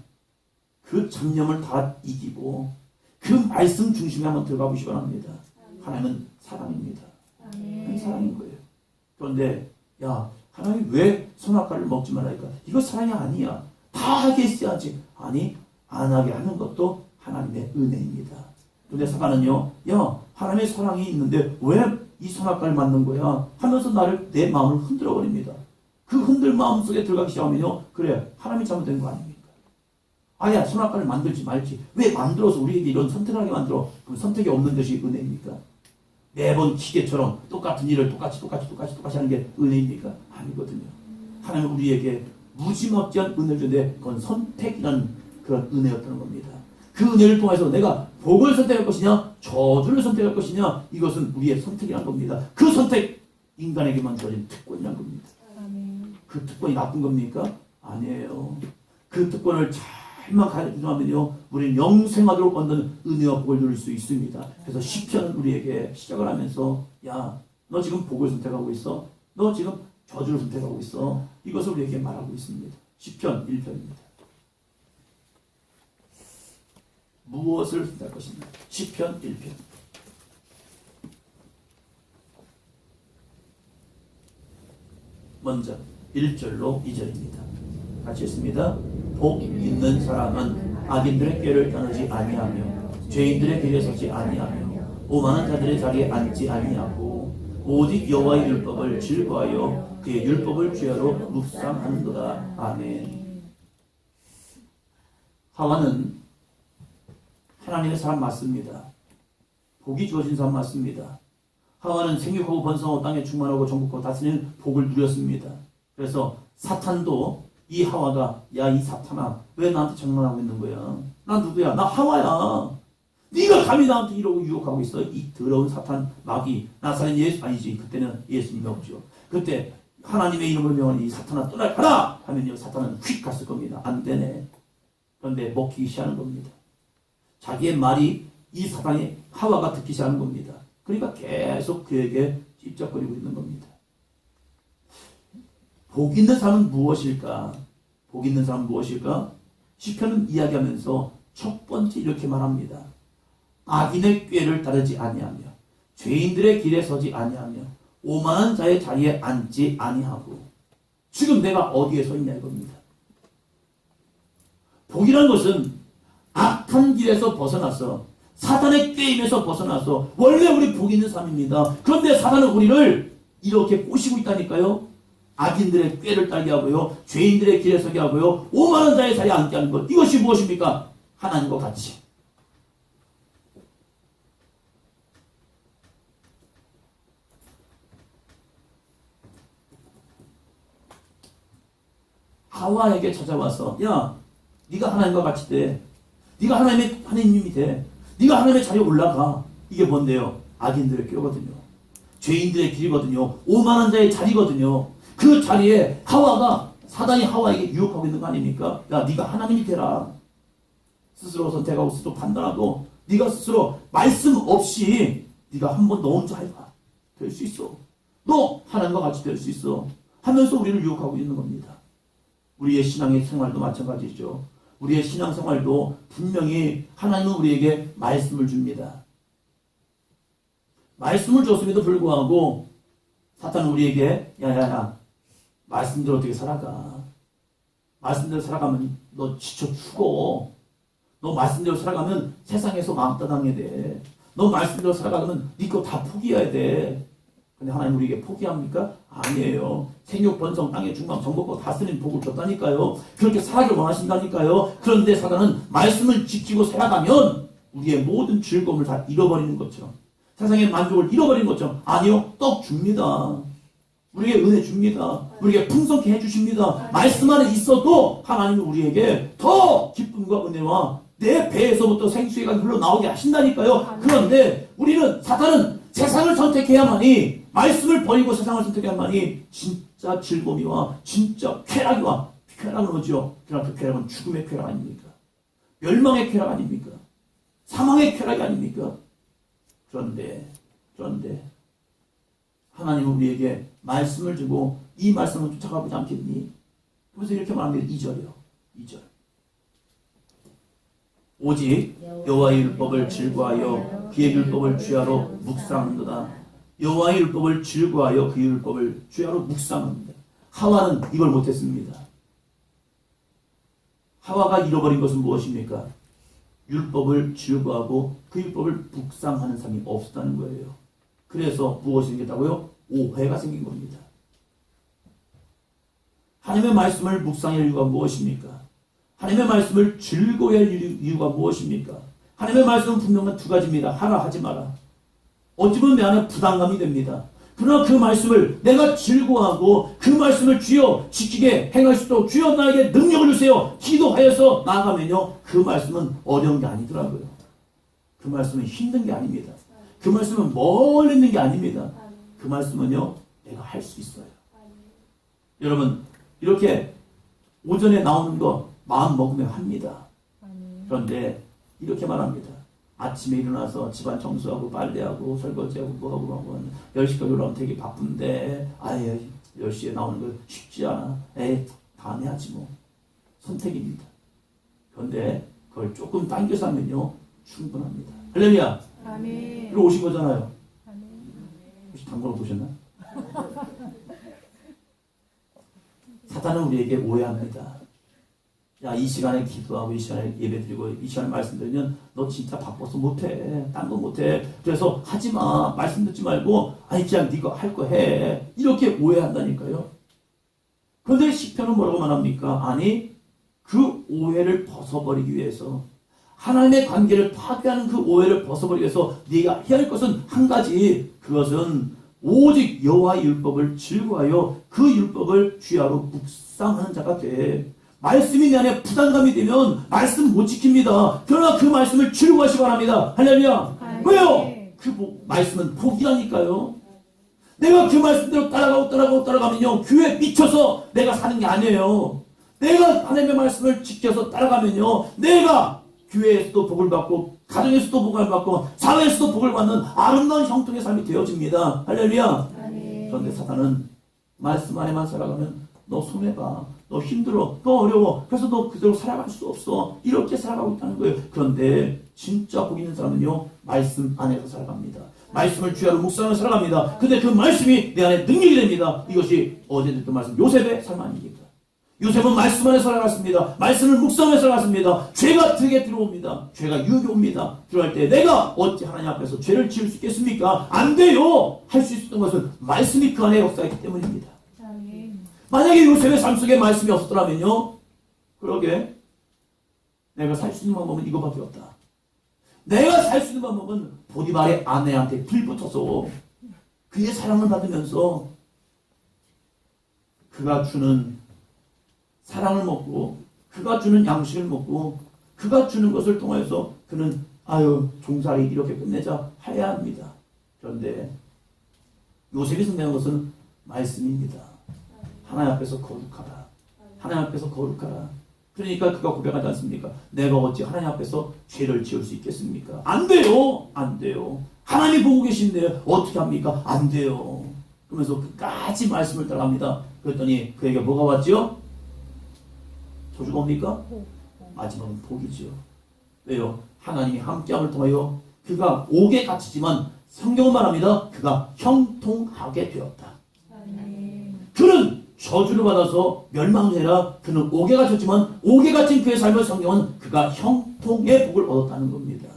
그 잡념을 다 이기고 그 말씀 중심에 한번 들어가 보시기 바랍니다. 하나님은 사랑입니다. 하나님은 사랑인 거예요. 그런데 야, 하나님 왜 선악과를 먹지 말라니까? 이거 사랑이 아니야. 다 하게 했어야지. 아니, 안 하게 하는 것도 하나님의 은혜입니다. 그런데 사단은요, 야, 하나님의 사랑이 있는데 왜 이 선악과를 만든 거야? 하면서 내 마음을 흔들어 버립니다. 그 흔들 마음 속에 들어가기 시작하면요, 그래, 하나님이 잘못된 거 아닙니까? 아야, 선악과를 만들지 말지. 왜 만들어서 우리에게 이런 선택을 하게 만들어? 그럼 선택이 없는 것이 은혜입니까? 매번 기계처럼 똑같은 일을 똑같이 하는 게 은혜입니까? 아니거든요. 하나님은 우리에게 무지막지한 은혜를 주는데 그건 선택이라는 그런 은혜였다는 겁니다. 그 은혜를 통해서 내가 복을 선택할 것이냐 저주를 선택할 것이냐 이것은 우리의 선택이란 겁니다. 그 선택 인간에게만 주어진 특권이란 겁니다. 그 특권이 나쁜 겁니까? 아니에요. 그 특권을 잘만 가져주면요 우리는 영생하도록 얻는 은혜와 복을 누릴 수 있습니다. 그래서 시편은 우리에게 시작을 하면서 야, 너 지금 복을 선택하고 있어? 너 지금 저주를 선택하고 있어? 이것을 우리에게 말하고 있습니다. 시편 1편입니다. 무엇을 선택할 것인가? 시편 1편. 먼저 1절로 2절입니다. 같이 읽습니다. 복 있는 사람은 악인들의 꾀를 따르지 아니하며 죄인들의 길에 서지 아니하며 오만한 자들의 자리에 앉지 아니하고 오직 여호와의 율법을 즐거워하여 그의 율법을 주야로 묵상하는도다. 아멘. 하와는 하나님의 사람 맞습니다. 복이 주어진 사람 맞습니다. 하와는 생육하고 번성하고 땅에 충만하고 정복하고 다스리는 복을 누렸습니다. 그래서 사탄도 이 하와가 야 이 사탄아 왜 나한테 장난하고 있는 거야? 나 누구야? 나 하와야. 네가 감히 나한테 이러고 유혹하고 있어? 이 더러운 사탄 마귀 나사렛 예수 아니지 그때는 예수님이 없죠. 그때 하나님의 이름을 명하니 이 사탄아 떠나가라 하면요 사탄은 휙 갔을 겁니다. 안 되네. 그런데 먹히기 시작하는 겁니다. 자기의 말이 이 사탄이 하와가 듣기 시작하는 겁니다. 그러니까 계속 그에게 찝쩍거리고 있는 겁니다. 복 있는 사람은 무엇일까? 복 있는 사람은 무엇일까? 시편은 이야기하면서 첫 번째 이렇게 말합니다. 악인의 꾀를 따르지 아니하며 죄인들의 길에 서지 아니하며 오만한 자의 자리에 앉지 아니하고. 지금 내가 어디에 서 있냐 이겁니다. 복이라는 것은 악한 길에서 벗어나서 사탄의 꾀임에서 벗어나서 원래 우리 복 있는 사람입니다. 그런데 사탄은 우리를 이렇게 꼬시고 있다니까요. 악인들의 꾀를 따르게 하고요. 죄인들의 길에 서게 하고요. 오만한 자의 자리에 앉게 하는 것. 이것이 무엇입니까? 하나님과 같이. 하와에게 찾아와서 야 네가 하나님과 같이 돼. 네가 하나님이 돼. 네가 하나님의 자리에 올라가. 이게 뭔데요? 악인들의 꾀거든요. 죄인들의 길이거든요. 오만한 자의 자리거든요. 그 자리에 사단이 하와에게 유혹하고 있는 거 아닙니까? 야 네가 하나님이 되라. 스스로 선택하고 스스로 판단하고 네가 스스로 말씀 없이 네가 한번 너 혼자 해봐. 될 수 있어. 너 하나님과 같이 될 수 있어. 하면서 우리를 유혹하고 있는 겁니다. 우리의 신앙의 생활도 마찬가지죠. 우리의 신앙생활도 분명히 하나님은 우리에게 말씀을 줍니다. 말씀을 줬음에도 불구하고 사탄은 우리에게 야야야 말씀대로 어떻게 살아가. 말씀대로 살아가면 너 지쳐 죽어. 너 말씀대로 살아가면 세상에서 마음 따당해야 돼. 너 말씀대로 살아가면 네 거 다 포기해야 돼. 근데 하나님 우리에게 포기합니까? 아니에요. 생육, 번성, 땅의 중망, 정복과 다스리는 복을 줬다니까요. 그렇게 살아가길 원하신다니까요. 그런데 사단은 말씀을 지키고 살아가면 우리의 모든 즐거움을 다 잃어버리는 것처럼, 세상의 만족을 잃어버리는 것처럼, 아니요, 떡 줍니다. 우리에게 은혜 줍니다. 우리에게 풍성케 해주십니다. 말씀 안에 있어도 하나님은 우리에게 더 기쁨과 은혜와 내 배에서부터 생수가 흘러나오게 하신다니까요. 그런데 사탄은 세상을 선택해야만이, 말씀을 버리고 세상을 선택해야만이 진짜 즐거움이와 진짜 쾌락은 뭐죠? 그러나 그 쾌락은 죽음의 쾌락 아닙니까? 멸망의 쾌락 아닙니까? 사망의 쾌락이 아닙니까? 그런데 하나님은 우리에게 말씀을 주고 이 말씀을 쫓아가보지 않겠니? 그래서 이렇게 말합니다. 2절이요. 2절. 오직 여호와의 율법을 즐거워하여 그의 율법을 주야로 묵상한도다. 여호와의 율법을 즐거워하여 그 율법을 주야로 묵상합니다. 하와는 이걸 못했습니다. 하와가 잃어버린 것은 무엇입니까? 율법을 즐거워하고 그 율법을 묵상하는 사람이 없었다는 거예요. 그래서 무엇이 생겼다고요? 오해가 생긴 겁니다. 하나님의 말씀을 묵상할 이유가 무엇입니까? 하나님의 말씀을 즐거워할 이유가 무엇입니까? 하나님의 말씀은 분명한 두 가지입니다. 하라 하지 마라. 어찌 보면 내 안에 부담감이 됩니다. 그러나 그 말씀을 내가 즐거워하고 그 말씀을 주여 지키게 행할 수 있도록 주여 나에게 능력을 주세요. 기도하여서 나아가면요. 그 말씀은 어려운 게 아니더라고요. 그 말씀은 힘든 게 아닙니다. 그 말씀은 멀리 있는 게 아닙니다. 그 말씀은요. 내가 할 수 있어요. 여러분 이렇게 오전에 나오는 거 마음 먹으면 합니다. 그런데 이렇게 말합니다. 아침에 일어나서 집안 청소하고 빨래하고 설거지하고 뭐하고 10시까지 올라오면 되게 바쁜데 10시에 나오는 거 쉽지 않아. 다음에 하지 뭐. 선택입니다. 그런데 그걸 조금 당겨서 하면요. 충분합니다. 할렐루야. 아멘. 이리 오신 거잖아요. 아멘. 혹시 단거로 보셨나? 사탄은 우리에게 오해합니다. 야, 이 시간에 기도하고 이 시간에 예배드리고 이 시간에 말씀드리면 너 진짜 바빠서 못해. 딴 거 못해. 그래서 하지마. 말씀 듣지 말고 아니 그냥 네가 할 거 해. 이렇게 오해한다니까요. 그런데 시편은 뭐라고 말합니까? 아니 그 오해를 벗어버리기 위해서 하나님의 관계를 파괴하는 그 오해를 벗어버리기 위해서 네가 해야 할 것은 한 가지. 그것은 오직 여호와의 율법을 즐거워하여 그 율법을 주야로 묵상하는 자가 돼. 말씀이 내 안에 부담감이 되면 말씀 못 지킵니다. 그러나 그 말씀을 즐거워하시기 바랍니다. 할렐루야. 아멘. 왜요? 그 말씀은 복이라니까요. 내가 그 말씀대로 따라가면요 교회에 미쳐서 내가 사는 게 아니에요. 내가 하나님의 말씀을 지켜서 따라가면요 내가 교회에서도 복을 받고 가정에서도 복을 받고 사회에서도 복을 받는 아름다운 형통의 삶이 되어집니다. 할렐루야. 아멘. 그런데 사탄은 말씀 안에만 살아가면 너 손해봐, 너 힘들어, 너 어려워, 그래서 너 그대로 살아갈 수 없어, 이렇게 살아가고 있다는 거예요. 그런데 진짜 복 있는 사람은요 말씀 안에서 살아갑니다. 말씀을 주야로 묵상하며 살아갑니다. 근데 그 말씀이 내 안에 능력이 됩니다. 이것이 어제 듣던 말씀 요셉의 삶 아닙니까? 요셉은 말씀 안에 살아갔습니다. 말씀을 묵상하며 살아갔습니다. 죄가 들게 들어옵니다. 죄가 유혹이 옵니다. 들어갈 때 내가 어찌 하나님 앞에서 죄를 지을 수 있겠습니까? 안 돼요. 할 수 있었던 것은 말씀이 그 안에 역사했기 때문입니다. 아멘. 만약에 요셉의 삶 속에 말씀이 없었더라면요 그러게 내가 살 수 있는 방법은 이거밖에 없다. 내가 살 수 있는 방법은 보디발의 아내한테 빌붙어서 그의 사랑을 받으면서 그가 주는 사랑을 먹고 그가 주는 양식을 먹고 그가 주는 것을 통해서 그는 아유 종살이 이렇게 끝내자 해야 합니다. 그런데 요셉이 선택한 것은 말씀입니다. 하나님 앞에서 거룩하라. 하나님 앞에서 거룩하라. 그러니까 그가 고백하지 않습니까? 내가 어찌 하나님 앞에서 죄를 지을 수 있겠습니까? 안 돼요. 안 돼요. 하나님이 보고 계신데 어떻게 합니까? 안 돼요. 그러면서 끝까지 말씀을 따라갑니다. 그랬더니 그에게 뭐가 왔죠? 저주가 옵니까? 마지막은 복이죠. 왜요? 하나님이 함께함을 통하여 그가 옥에 갇히지만 성경은 말합니다. 그가 형통하게 되었다. 아멘. 그는 저주를 받아서 멸망이 아니라 그는 옥에 갇혔지만 옥에 갇힌 그의 삶의 성경은 그가 형통의 복을 얻었다는 겁니다.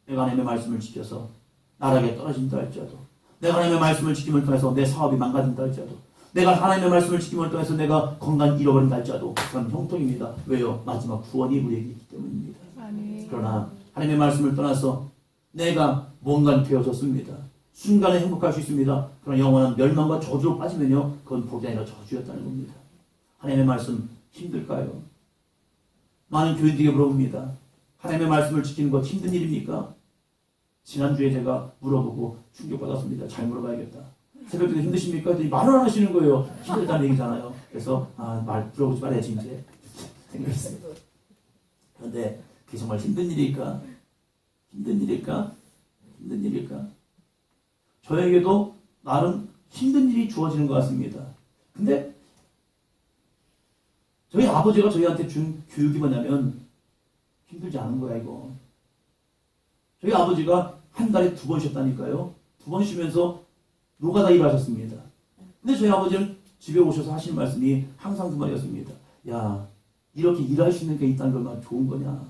내가 하나님의 말씀을 지켜서 나락에 떨어진다 할지라도 내가 하나님의 말씀을 지킴을 통해서 내 사업이 망가진다 할지라도 내가 하나님의 말씀을 지킴을 통해서 내가 건강 잃어버린다 할지라도 그건 형통입니다. 왜요? 마지막 구원이 우리에게 있기 때문입니다. 아멘. 그러나 하나님의 말씀을 떠나서 내가 뭔가 되어졌습니다. 순간에 행복할 수 있습니다. 그러나 영원한 멸망과 저주로 빠지면요 그건 복이 아니라 저주였다는 겁니다. 하나님의 말씀 힘들까요? 많은 교인들에게 물어봅니다. 하나님의 말씀을 지키는 것 힘든 일입니까? 지난주에 제가 물어보고 충격받았습니다. 잘 물어봐야겠다. 새벽에 힘드십니까? 말을 안 하시는 거예요. 힘들다는 얘기잖아요. 그래서 말 물어보지 말아야지 이제 생각했습니다. 그런데 그게 정말 힘든 일일까? 힘든 일일까? 힘든 일일까? 저에게도 나름 힘든 일이 주어지는 것 같습니다. 근데 저희 아버지가 저희한테 준 교육이 뭐냐면 힘들지 않은 거야 이거. 저희 아버지가 한 달에 2번 쉬었다니까요. 2번 쉬면서 노가다 일을 하셨습니다. 근데 저희 아버지는 집에 오셔서 하시는 말씀이 항상 그 말이었습니다. 야, 이렇게 일할 수 있는 게 있다는 게 얼마나 좋은 거냐.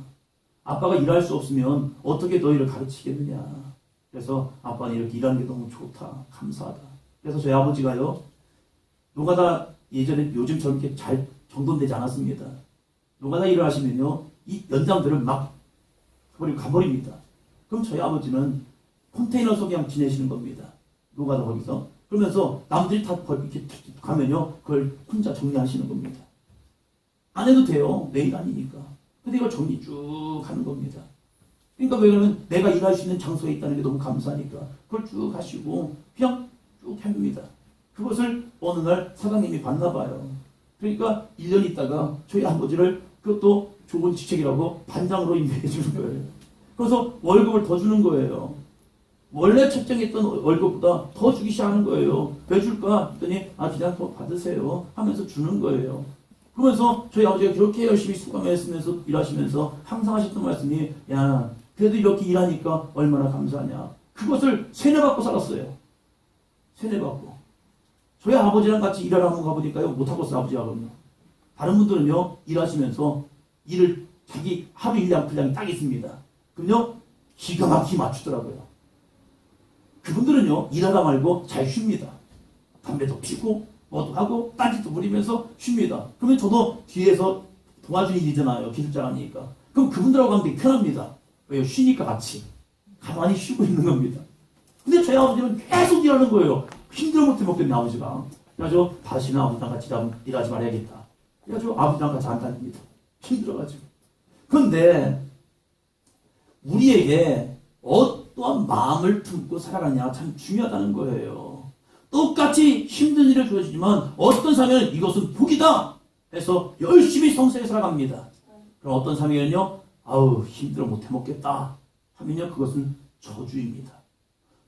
아빠가 일할 수 없으면 어떻게 너희를 가르치겠느냐. 그래서 아빠는 이렇게 일하는 게 너무 좋다. 감사하다. 그래서 저희 아버지가요. 노가다 예전에 요즘처럼 이렇게 잘 정돈되지 않았습니다. 노가다 일을 하시면요. 이 연장들을 막 가버립니다. 그럼 저희 아버지는 컨테이너 속에 그냥 지내시는 겁니다. 노가다 거기서. 그러면서 남들이 다 이렇게 가면요. 그걸 혼자 정리하시는 겁니다. 안 해도 돼요. 내일 아니니까. 근데 이걸 정리 쭉 하는 겁니다. 그러니까 왜 그러면 내가 일할 수 있는 장소에 있다는 게 너무 감사하니까 그걸 쭉 하시고 그냥 쭉 해줍니다. 그것을 어느 날 사장님이 봤나 봐요. 그러니까 1년 있다가 저희 아버지를 그것도 좋은 직책이라고 반장으로 임명해 주는 거예요. 그래서 월급을 더 주는 거예요. 원래 책정했던 월급보다 더 주기 시작하는 거예요. 왜 줄까? 했더니 그냥 더 받으세요 하면서 주는 거예요. 그러면서 저희 아버지가 그렇게 열심히 수고하면서 일하시면서 항상 하셨던 말씀이, 야, 그래도 이렇게 일하니까 얼마나 감사하냐. 그것을 세뇌받고 살았어요. 세뇌받고. 저희 아버지랑 같이 일하러 한번 가보니까요, 못하겠어요, 아버지하고는요. 다른 분들은요, 일하시면서 일을 자기 하루 일량 분량이 딱 있습니다. 그럼요, 기가 막히게 맞추더라고요. 그분들은요, 일하다 말고 잘 쉽니다. 담배도 피고, 뭐도 하고, 딴짓도 부리면서 쉽니다. 그러면 저도 뒤에서 도와줄 일이잖아요, 기술자라니까. 그럼 그분들하고 가면 되게 편합니다. 왜요? 쉬니까 같이. 가만히 쉬고 있는 겁니다. 근데 저희 아버지는 계속 일하는 거예요. 힘들어 못해 먹겠네, 아버지가. 그래가지고, 다시는 아버지랑 같이 일하지 말아야겠다. 그래가지고, 아버지랑 같이 안 다닙니다. 힘들어가지고. 그런데, 우리에게 어떠한 마음을 품고 살아가냐 참 중요하다는 거예요. 똑같이 힘든 일을 주어지지만 어떤 사람은 이것은 복이다 해서 열심히 성실히 살아갑니다. 그럼 어떤 사람은요, 아우 힘들어 못해 먹겠다 하면요, 그것은 저주입니다.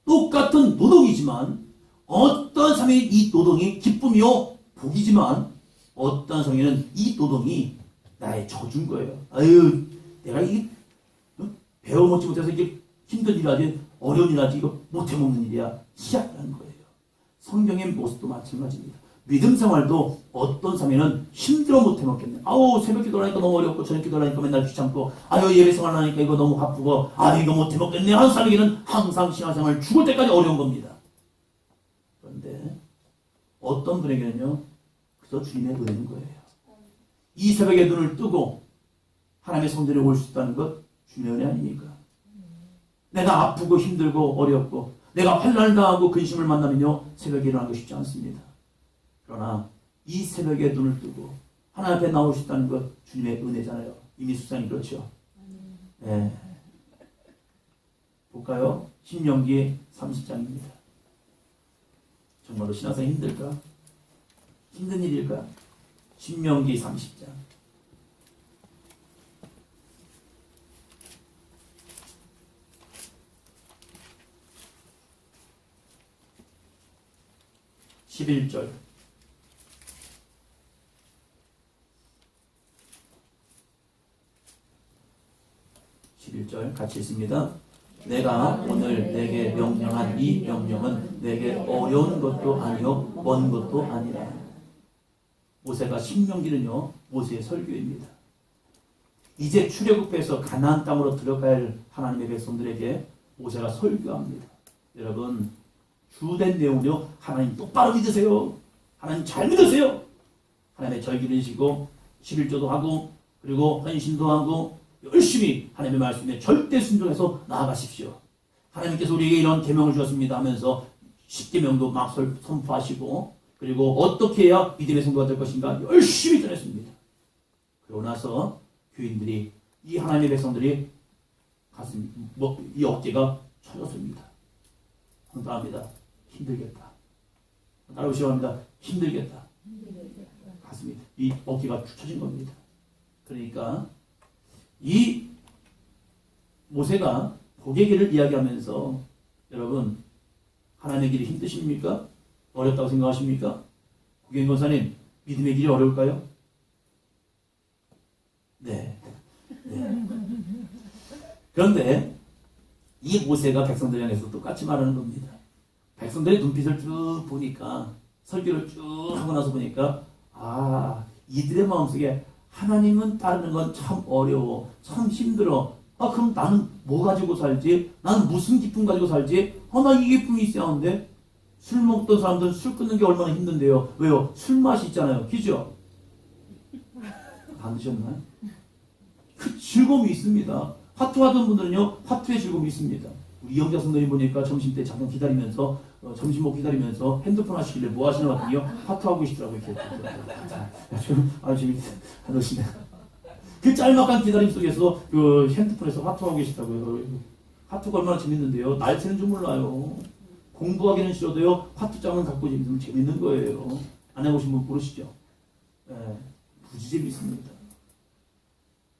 똑같은 노동이지만 어떤 사람이 이 노동이 기쁨이요 복이지만 어떤 사람에는 이 노동이 나의 저주인 거예요. 아유 내가 이 배워 먹지 못해서 이게 힘든 일하지 어려운 일하지 이거 못해 먹는 일이야 시작하는 거예요. 성경의 모습도 마찬가지입니다. 믿음 생활도 어떤 사람에는 힘들어 못해 먹겠네. 아우 새벽 기도하니까 너무 어렵고 저녁 기도하니까 맨날 귀찮고 아유 예배 생활 하니까 이거 너무 바쁘고 아유 이거 못해 먹겠네 하는 사람에게는 항상 신앙생활 죽을 때까지 어려운 겁니다. 그런데 어떤 분에게는요 그저 주님의 은혜인 거예요. 이 새벽에 눈을 뜨고 하나님의 성전에 올 수 있다는 것 주님의 은혜 아닙니까? 내가 아프고 힘들고 어렵고 내가 환난을 당하고 근심을 만나면요 새벽에 일어나기 쉽지 않습니다. 그러나 이 새벽에 눈을 뜨고 하나님 앞에 나올 수 있다는 것 주님의 은혜잖아요. 이미 수상이 그렇죠. 네. 볼까요? 신명기 30장입니다. 정말로 신앙생활 힘들까? 힘든 일일까? 신명기 30장 11절 11절 같이 있습니다. 내가 오늘 내게 명령한 이 명령은 내게 어려운 것도 아니요 먼 것도 아니라. 모세가 신명기는요 모세의 설교입니다. 이제 출애굽해서 가나안 땅으로 들어갈 하나님의 백성들에게 모세가 설교합니다. 여러분 주된 내용은요 하나님 똑바로 믿으세요. 하나님 잘 믿으세요. 하나님의 절기를 지고 11조도 하고 그리고 헌신도 하고 열심히 하나님의 말씀에 절대 순종해서 나아가십시오. 하나님께서 우리에게 이런 계명을 주셨습니다 하면서 10계명도 막 선포하시고 그리고 어떻게 해야 믿음의 성도가 될 것인가 열심히 전했습니다. 그러고 나서 교인들이 이 하나님의 백성들이 이 어깨가 쳐졌습니다. 따라합니다. 힘들겠다. 따라오시기 바랍니다. 힘들겠다. 가슴이 이 어깨가 축 처진 겁니다. 그러니까 이 모세가 복의 길을 이야기하면서 여러분 하나님의 길이 힘드십니까? 어렵다고 생각하십니까? 고객 권사님 믿음의 길이 어려울까요? 네. 그런데 이 모세가 백성들 향해서 똑같이 말하는 겁니다. 백성들의 눈빛을 쭉 보니까 설교를 쭉 하고 나서 보니까 이들의 마음속에 하나님은 따르는 건 참 어려워. 참 힘들어. 그럼 나는 뭐 가지고 살지? 나는 무슨 기쁨 가지고 살지? 나 이 기쁨이 있어야 하는데 술 먹던 사람들은 술 끊는 게 얼마나 힘든데요. 왜요? 술 맛이 있잖아요. 그죠? 안 드셨나요? 그 즐거움이 있습니다. 화투하던 분들은요. 화투의 즐거움이 있습니다. 우리 이영자 선생님 보니까 점심 때 잠깐 기다리면서 점심 먹고 기다리면서 핸드폰 하시길래 뭐 하시나 봤더니 화투하고 계시더라고요. 지금 하시네. 그 짤막한 기다림 속에서 그 핸드폰에서 화투하고 계시더라고요. 화투가 얼마나 재밌는데요. 날 새는 줄 몰라요. 공부하기는 싫어도요. 화투장은 갖고 있으면 재밌는 거예요. 안 해보신 분 모르시죠? 무지 재밌습니다.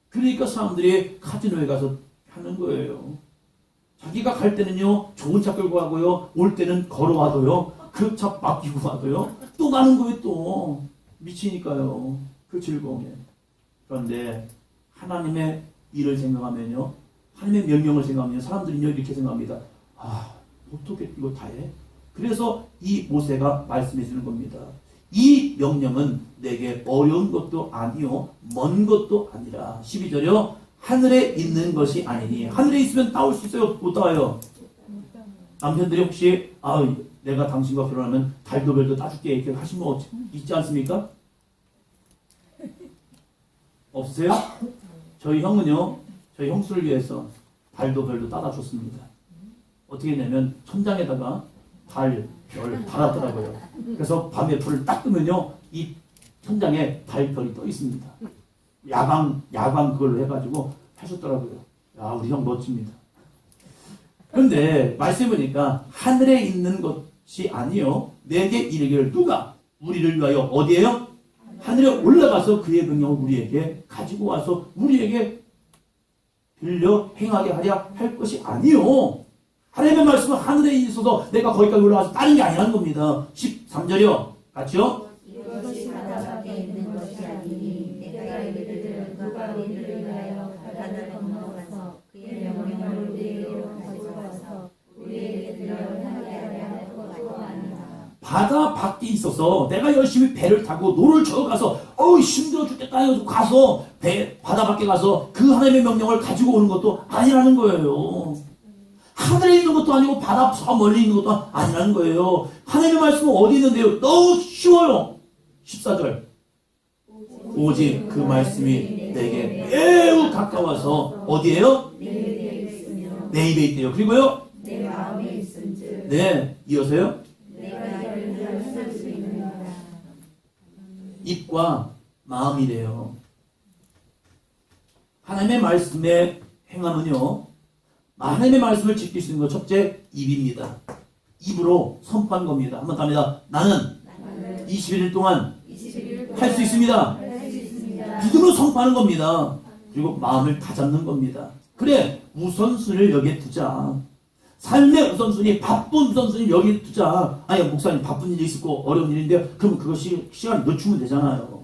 그러니까 사람들이 카지노에 가서 하는 거예요. 자기가 갈 때는요 좋은 차 끌고 가고요 올 때는 걸어와도요 그 차 맡기고 와도요 또 가는 거예요. 또 미치니까요. 그 즐거움에. 그런데 하나님의 일을 생각하면요, 하나님의 명령을 생각하면 사람들이 이렇게 생각합니다. 아, 어떻게 이거 다 해? 그래서 이 모세가 말씀해 주는 겁니다. 이 명령은 내게 어려운 것도 아니요 먼 것도 아니라 12절이요 하늘에 있는 것이 아니니. 하늘에 있으면 따올 수 있어요? 못 따와요? 남편들이 혹시 내가 당신과 결혼하면 달도 별도 따줄게 이렇게 하신 거 있지 않습니까? 없으세요? 저희 형은요, 저희 형수를 위해서 달도 별도 따다 줬습니다. 어떻게 했냐면 천장에다가 달, 별 달았더라고요. 그래서 밤에 불을 딱 끄면요, 이 천장에 달별이 떠 있습니다. 야광 그걸로 해가지고 하셨더라고요. 야, 우리 형 멋집니다. 그런데 말씀해 보니까 하늘에 있는 것이 아니요 내게 이르기를 누가 우리를 위하여 어디에요? 하늘에 올라가서 그의 명령을 우리에게 가지고 와서 우리에게 빌려 행하게 하려 할 것이 아니요. 하나님의 말씀은 하늘에 있어서 내가 거기까지 올라가서 따는 게 아니라는 겁니다. 13절이요. 같이요? 이것이 바다 밖에 있는 것이 아니니 내가 이르기를 누가 우리를 위하여 바다를 건너가서 그의 명령을 우리에게로 가지고 와서 우리에게 들려 행하게 하려 할 것도 아니라. 바다 밖에 있어서 내가 열심히 배를 타고 노를 저어가서 힘들어 죽겠다 해가지고 가서 바다 밖에 가서 그 하나님의 명령을 가지고 오는 것도 아니라는 거예요. 하늘에 있는 것도 아니고 바다 저 멀리 있는 것도 아니라는 거예요. 하나님의 말씀은 어디 있는데요? 너무 쉬워요. 14절 오직 그 말씀이 내게 매우 가까워서 어디에요? 내 입에 있대요. 그리고요? 내 마음에 있은즉 네, 이어서요? 내가 이를 쓸 수 있느니라. 입과 마음이래요. 하나님의 말씀에 행함은요, 하나님의 말씀을 지킬 수 있는 것 첫째 입입니다. 입으로 선포한 겁니다. 한번 답니다. 나는 21일 동안 할 수 있습니다. 믿음으로 선포하는 겁니다. 그리고 마음을 다잡는 겁니다. 그래, 우선순위를 여기에 두자. 삶의 우선순위, 바쁜 우선순위 여기에 두자. 아니, 목사님 바쁜 일이 있고 어려운 일인데요. 그럼 그거 시간 늦추면 되잖아요.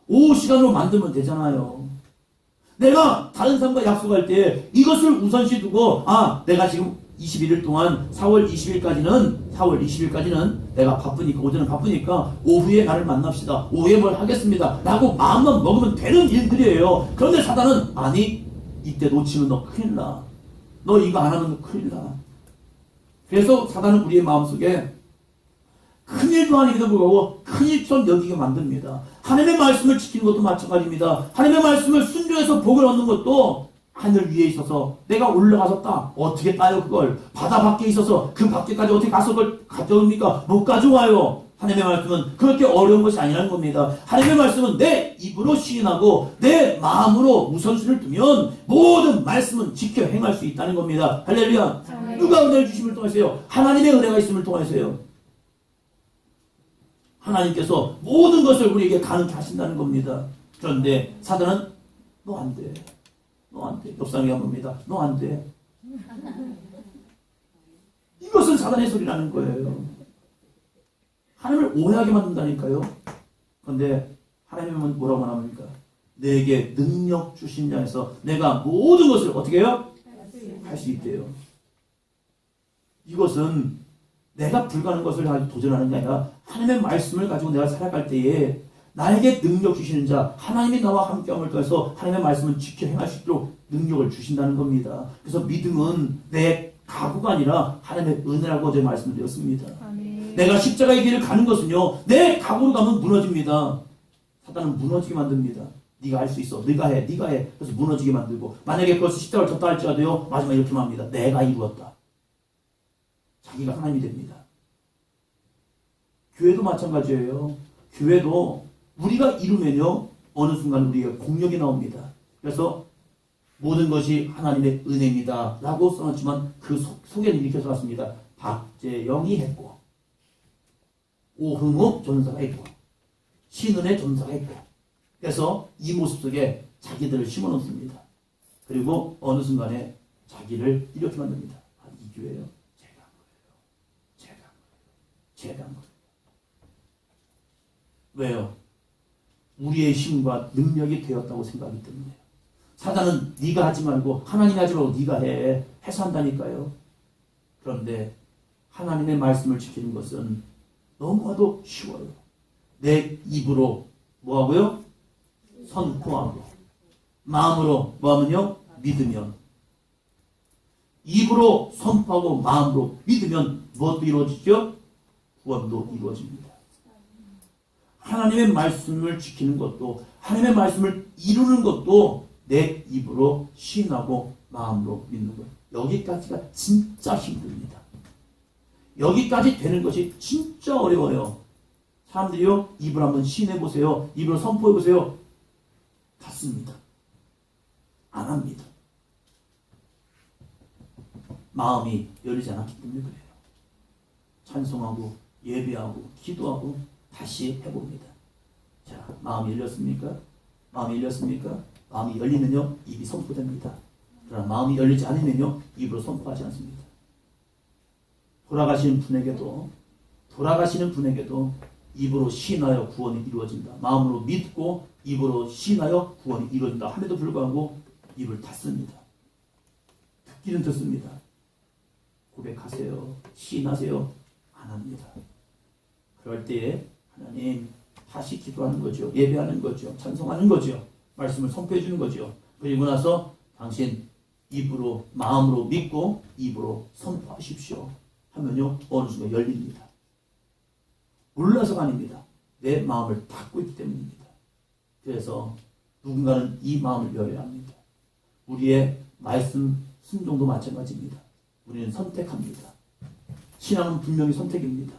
오후 시간으로 만들면 되잖아요. 내가 다른 사람과 약속할 때 이것을 우선시 두고 내가 지금 21일 동안 4월 20일까지는 내가 바쁘니까 오전은 바쁘니까 오후에 나를 만납시다. 오후에 뭘 하겠습니다. 라고 마음만 먹으면 되는 일들이에요. 그런데 사단은 아니 이때 놓치면 너 큰일 나. 너 이거 안 하면 너 큰일 나. 그래서 사단은 우리의 마음속에 큰일도 아니기도 불구하고 큰일처럼 여기게 만듭니다. 하나님의 말씀을 지키는 것도 마찬가지입니다. 하나님의 말씀을 순종해서 복을 얻는 것도 하늘 위에 있어서 내가 올라가서 어떻게 따요 그걸? 바다 밖에 있어서 그 밖에까지 어떻게 가서 그걸 가져옵니까? 못 가져와요. 하나님의 말씀은 그렇게 어려운 것이 아니라는 겁니다. 하나님의 말씀은 내 입으로 시인하고 내 마음으로 우선순위를 두면 모든 말씀은 지켜 행할 수 있다는 겁니다. 할렐루야. 누가 은혜를 주심을 통해서요? 하나님의 은혜가 있음을 통해서요. 하나님께서 모든 것을 우리에게 가능케 하신다는 겁니다. 그런데 사단은 너 안 돼. 너 안 돼. 옆 사람에게 한 겁니다. 너 안 돼. 이것은 사단의 소리라는 거예요. 하나님을 오해하게 만든다니까요. 그런데 하나님은 뭐라고 말합니까? 내게 능력 주신 자에서 내가 모든 것을 어떻게 해요? 할 수 있대요. 이것은 내가 불가능한 것을 가지고 도전하는 게 아니라 하나님의 말씀을 가지고 내가 살아갈 때에 나에게 능력 주시는 자 하나님이 나와 함께함을 통해서 하나님의 말씀을 지켜 행할 수 있도록 능력을 주신다는 겁니다. 그래서 믿음은 내 각오가 아니라 하나님의 은혜라고 어제 말씀드렸습니다. 아멘. 내가 십자가의 길을 가는 것은요 내 각오로 가면 무너집니다. 사단은 무너지게 만듭니다. 네가 할 수 있어. 네가 해. 그래서 무너지게 만들고 만약에 그것을 십자가를 졌다 할지라도요 마지막에 이렇게 말합니다. 내가 이루었다. 자기가 하나님이 됩니다. 교회도 마찬가지예요. 교회도 우리가 이루면요 어느 순간 우리의 공력이 나옵니다. 그래서 모든 것이 하나님의 은혜입니다 라고 써놨지만 그 속에는 이렇게 써놨습니다. 박재영이 했고 오흥욱 전사가 했고 신은혜 전사가 했고 그래서 이 모습 속에 자기들을 심어놓습니다. 그리고 어느 순간에 자기를 이렇게 만듭니다. 이 교회요 제가 한 거예요. 왜요? 우리의 힘과 능력이 되었다고 생각하기 때문에 사단은 네가 하지 말고 하나님이 하지 말고 네가 해서 한다니까요. 그런데 하나님의 말씀을 지키는 것은 너무나도 쉬워요. 내 입으로 뭐하고요? 선포하고 마음으로 뭐하면요? 믿으면 입으로 선포하고 마음으로 믿으면 무엇도 이루어지죠? 구원도 이루어집니다. 하나님의 말씀을 지키는 것도 하나님의 말씀을 이루는 것도 내 입으로 시인하고 마음으로 믿는 것. 여기까지가 진짜 힘듭니다. 여기까지 되는 것이 진짜 어려워요. 사람들이요, 입을 한번 시인해 보세요. 입으로 선포해 보세요. 닫습니다. 안 합니다. 마음이 열리지 않았기 때문에 그래요. 찬송하고 예배하고 기도하고 다시 해봅니다. 자, 마음이 열렸습니까? 마음이 열렸습니까? 마음이 열리면요, 입이 선포됩니다. 그러나 마음이 열리지 않으면요, 입으로 선포하지 않습니다. 돌아가시는 분에게도 입으로 시인하여 구원이 이루어진다. 마음으로 믿고 입으로 시인하여 구원이 이루어진다. 함에도 불구하고 입을 닫습니다. 듣기는 듣습니다. 고백하세요. 시인하세요. 안 합니다. 그럴 때에 하나님 다시 기도하는 거죠. 예배하는 거죠. 찬송하는 거죠. 말씀을 선포해 주는 거죠. 그리고 나서 당신 입으로 마음으로 믿고 입으로 선포하십시오. 하면요, 어느 순간 열립니다. 몰라서가 아닙니다. 내 마음을 닫고 있기 때문입니다. 그래서 누군가는 이 마음을 열어야 합니다. 우리의 말씀 순종도 마찬가지입니다. 우리는 선택합니다. 신앙은 분명히 선택입니다.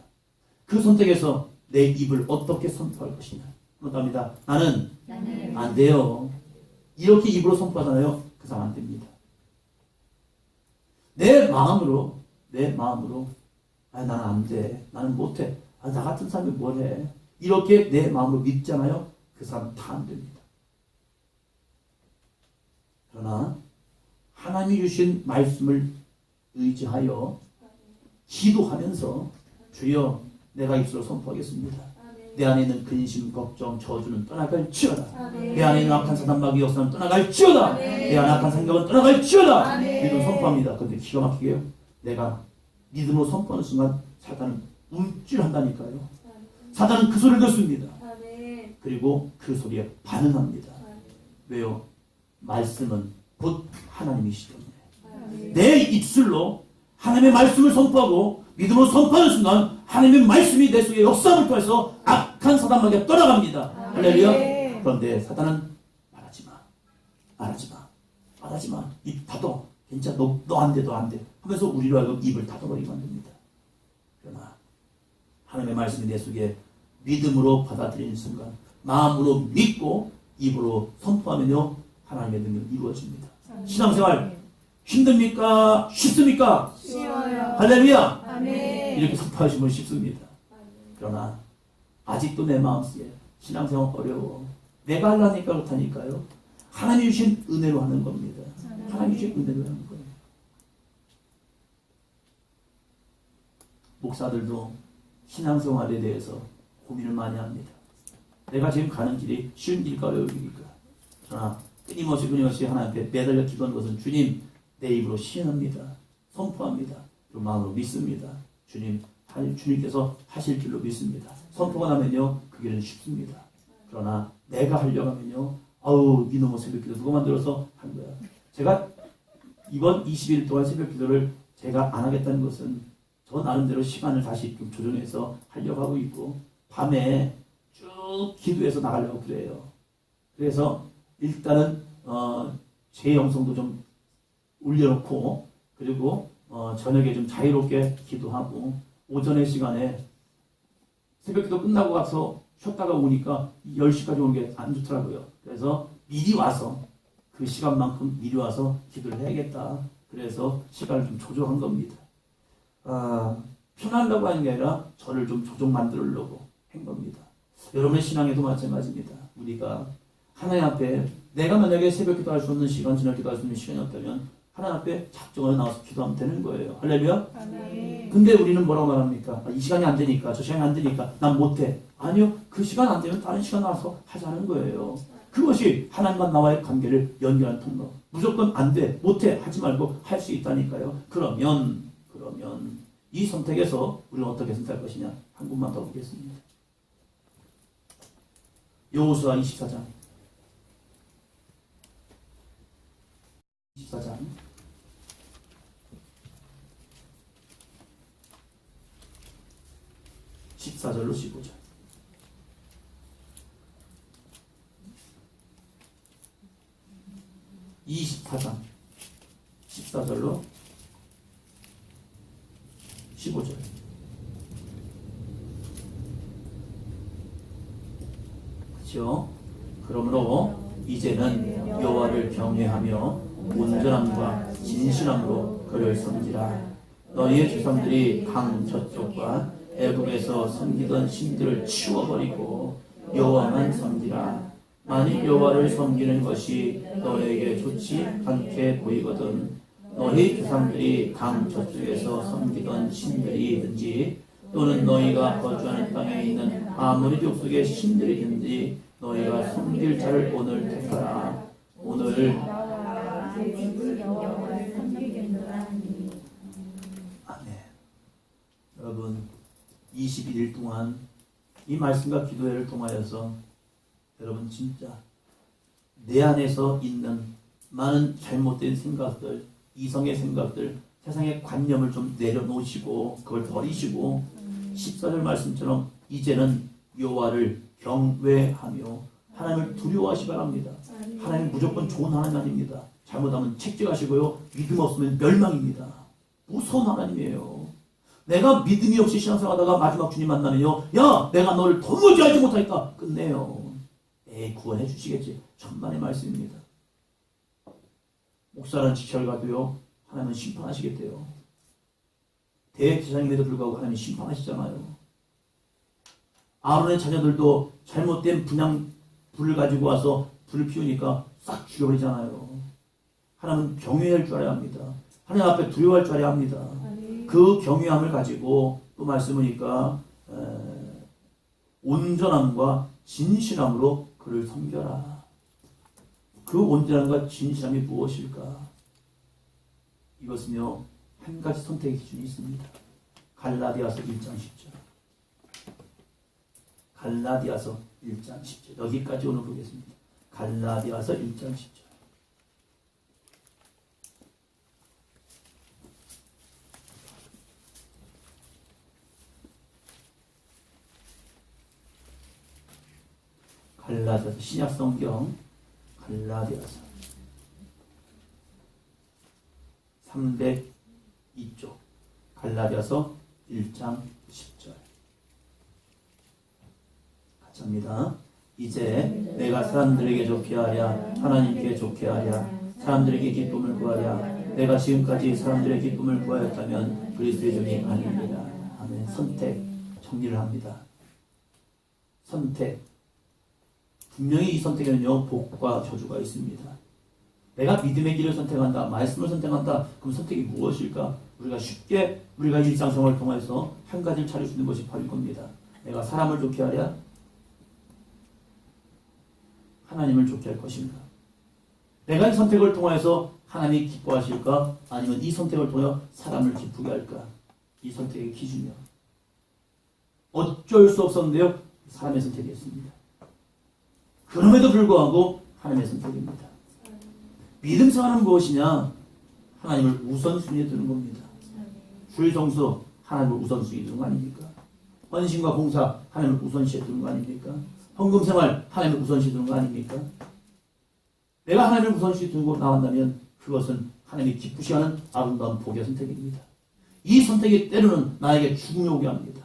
그 선택에서 내 입을 어떻게 선포할 것이냐. 그렇답니다. 나는 안 돼요. 이렇게 입으로 선포하잖아요. 그 사람 안 됩니다. 내 마음으로 나는 안 돼. 나는 못해. 나 같은 사람이 뭘 해. 이렇게 내 마음으로 믿잖아요. 그 사람 다 안 됩니다. 그러나 하나님이 주신 말씀을 의지하여 기도하면서 주여 내가 입술로 선포하겠습니다. 내 안에 있는 근심, 걱정, 저주는 떠나갈지어다. 내 안에 있는 악한 사단마귀 역사는 떠나갈지어다. 내 안에 악한 생각은 떠나갈지어다. 믿음으로 선포합니다. 그런데 기가 막히게요. 내가 믿음으로 선포하는 순간 사단은 움찔한다니까요. 사단은 그 소리를 듣습니다. 그리고 그 소리에 반응합니다. 왜요? 말씀은 곧 하나님이시기 때문에. 내 입술로 하나님의 말씀을 선포하고 믿음으로 선포하는 순간 하나님의 말씀이 내 속에 역사를 통해서 악한 사단마귀가 떠나갑니다. 할렐루야. 그런데 사단은 말하지 마. 입 닫어. 괜찮아. 너 안 돼. 하면서 우리로 하여금 입을 닫아버리게 만듭니다. 그러나 하나님의 말씀이 내 속에 믿음으로 받아들이는 순간 마음으로 믿고 입으로 선포하면요, 하나님의 능력이 이루어집니다. 신앙생활 힘듭니까? 쉽습니까? 쉬워요. 할렐루야. 아멘. 이렇게 선포하시면 쉽습니다. 그러나 아직도 내 마음속에 신앙생활 어려워. 내가 하려니까 그렇다니까요. 하나님 주신 은혜로 하는 겁니다. 하나님 주신 은혜로 하는 거예요. 목사들도 신앙생활에 대해서 고민을 많이 합니다. 내가 지금 가는 길이 쉬운 길일까 어려운 길일까. 그러나 끊임없이 하나님께 매달려 기도하는 것은 주님, 내 입으로 시인합니다. 선포합니다. 그리고 마음으로 믿습니다. 주님께서 하실 줄로 믿습니다. 선포가 나면요, 그 길은 쉽습니다. 그러나 내가 하려고 하면요, 이놈의 새벽기도 누가 만들어서 한 거야. 제가 이번 20일 동안 새벽기도를 제가 안 하겠다는 것은 저 나름대로 시간을 다시 좀 조정해서 하려고 하고 있고, 밤에 쭉 기도해서 나가려고 그래요. 그래서 일단은 제 영성도 좀 올려놓고, 그리고 저녁에 좀 자유롭게 기도하고, 오전의 시간에 새벽기도 끝나고 가서 쉬었다가 오니까 10시까지 오는 게 안 좋더라고요. 그래서 미리 와서 그 시간만큼 미리 와서 기도를 해야겠다. 그래서 시간을 좀 조정한 겁니다. 편하려고 하는 게 아니라 저를 좀 조정 만들려고 한 겁니다. 여러분의 신앙에도 마찬가지입니다. 우리가 하나님 앞에 내가 만약에 새벽 기도할 수 없는 시간, 저녁 기도할 수 있는 시간이 없다면 하나님 앞에 작정하여 나와서 기도하면 되는 거예요. 할렐루야. 아멘. 근데 우리는 뭐라고 말합니까? 이 시간이 안 되니까, 저 시간이 안 되니까 난 못해. 아니요. 그 시간 안 되면 다른 시간 나와서 하자는 거예요. 그것이 하나님과 나와의 관계를 연결하는 통로. 무조건 안 돼, 못해 하지 말고 할 수 있다니까요. 그러면 이 선택에서 우리는 어떻게 선택할 것이냐? 한 군만 더 보겠습니다. 여호수아 24장 24장 14절로 15절. (24장) 14절로 15절. 그렇죠? 그러므로 이제는 여호와를 경외하며 온전함과 진실함으로 그를 섬기라. 너희의 조상들이 강 저쪽과 애굽에서 섬기던 신들을 치워버리고 여호와만 섬기라. 만일 여호와를 섬기는 것이 너에게 좋지 않게 보이거든 너희 조상들이 강 저쪽에서 섬기던 신들이든지 또는 너희가 거주하는 땅에 있는 아무리 족속의 신들이든지 너희가 섬길 자를 오늘 택하라. 오늘 나와 내 집을 여호와를 섬기겠노라 하니. 아멘. 여러분 21일 동안 이 말씀과 기도회를 통하여서 여러분 진짜 내 안에서 있는 많은 잘못된 생각들, 이성의 생각들, 세상의 관념을 좀 내려놓으시고 그걸 버리시고 14절 말씀처럼 이제는 여호와를 경외하며 하나님을 두려워하시 바랍니다. 하나님 무조건 좋은 하나님 아닙니다. 잘못하면 책정하시고요. 믿음 없으면 멸망입니다. 무서운 하나님이에요. 내가 믿음이 없이 신앙생활하다가 마지막 주님 만나면요. 야, 내가 너를 도무지 알지 못하니까 끝내요. 에이, 구원해 주시겠지. 천만의 말씀입니다. 목사라는 직책을 가도요. 하나님은 심판하시겠대요. 대제사장님에도 불구하고 하나님이 심판하시잖아요. 아론의 자녀들도 잘못된 분양 불을 가지고 와서 불을 피우니까 싹 죽여버리잖아요. 하나님은 경외할 줄 알아야 합니다. 하나님 앞에 두려워할 줄 알아야 합니다. 그 경외함을 가지고 또 말씀하니까 온전함과 진실함으로 그를 섬겨라. 그 온전함과 진실함이 무엇일까? 이것은요, 한 가지 선택의 기준이 있습니다. 갈라디아서 1장 10절. 갈라디아서 1장 10절. 여기까지 오늘 보겠습니다. 갈라디아서 1장 10절. 갈라디아서 신약성경 갈라디아서 302쪽 갈라디아서 1장 10절 같이 합니다. 이제 내가 사람들에게 좋게 하랴 하나님께 좋게 하랴 사람들에게 기쁨을 구하랴 내가 지금까지 사람들의 기쁨을 구하였다면 그리스도의 종이 아닙니다. 아멘. 선택 정리를 합니다. 선택 분명히 이 선택에는요 복과 저주가 있습니다. 내가 믿음의 길을 선택한다, 말씀을 선택한다. 그럼 선택이 무엇일까? 우리가 쉽게 우리가 일상생활을 통해서 한 가지를 찾을 수 있는 것이 바로 이겁니다. 내가 사람을 좋게 하랴, 하나님을 좋게 할 것인가? 내가 이 선택을 통해서 하나님이 기뻐하실까? 아니면 이 선택을 통해 사람을 기쁘게 할까? 이 선택의 기준이요. 어쩔 수 없었는데요, 사람의 선택이었습니다. 그럼에도 불구하고 하나님의 선택입니다. 믿음 생활은 무엇이냐? 하나님을 우선순위에 두는 겁니다. 주의 성수 하나님을 우선순위에 두는 거 아닙니까? 헌신과 봉사 하나님을 우선시에 두는 거 아닙니까? 헌금 생활 하나님을 우선시에 두는 거 아닙니까? 내가 하나님을 우선시에 두고 나간다면 그것은 하나님이 기쁘시하는 아름다운 복의 선택입니다. 이 선택이 때로는 나에게 죽음이 오게 합니다.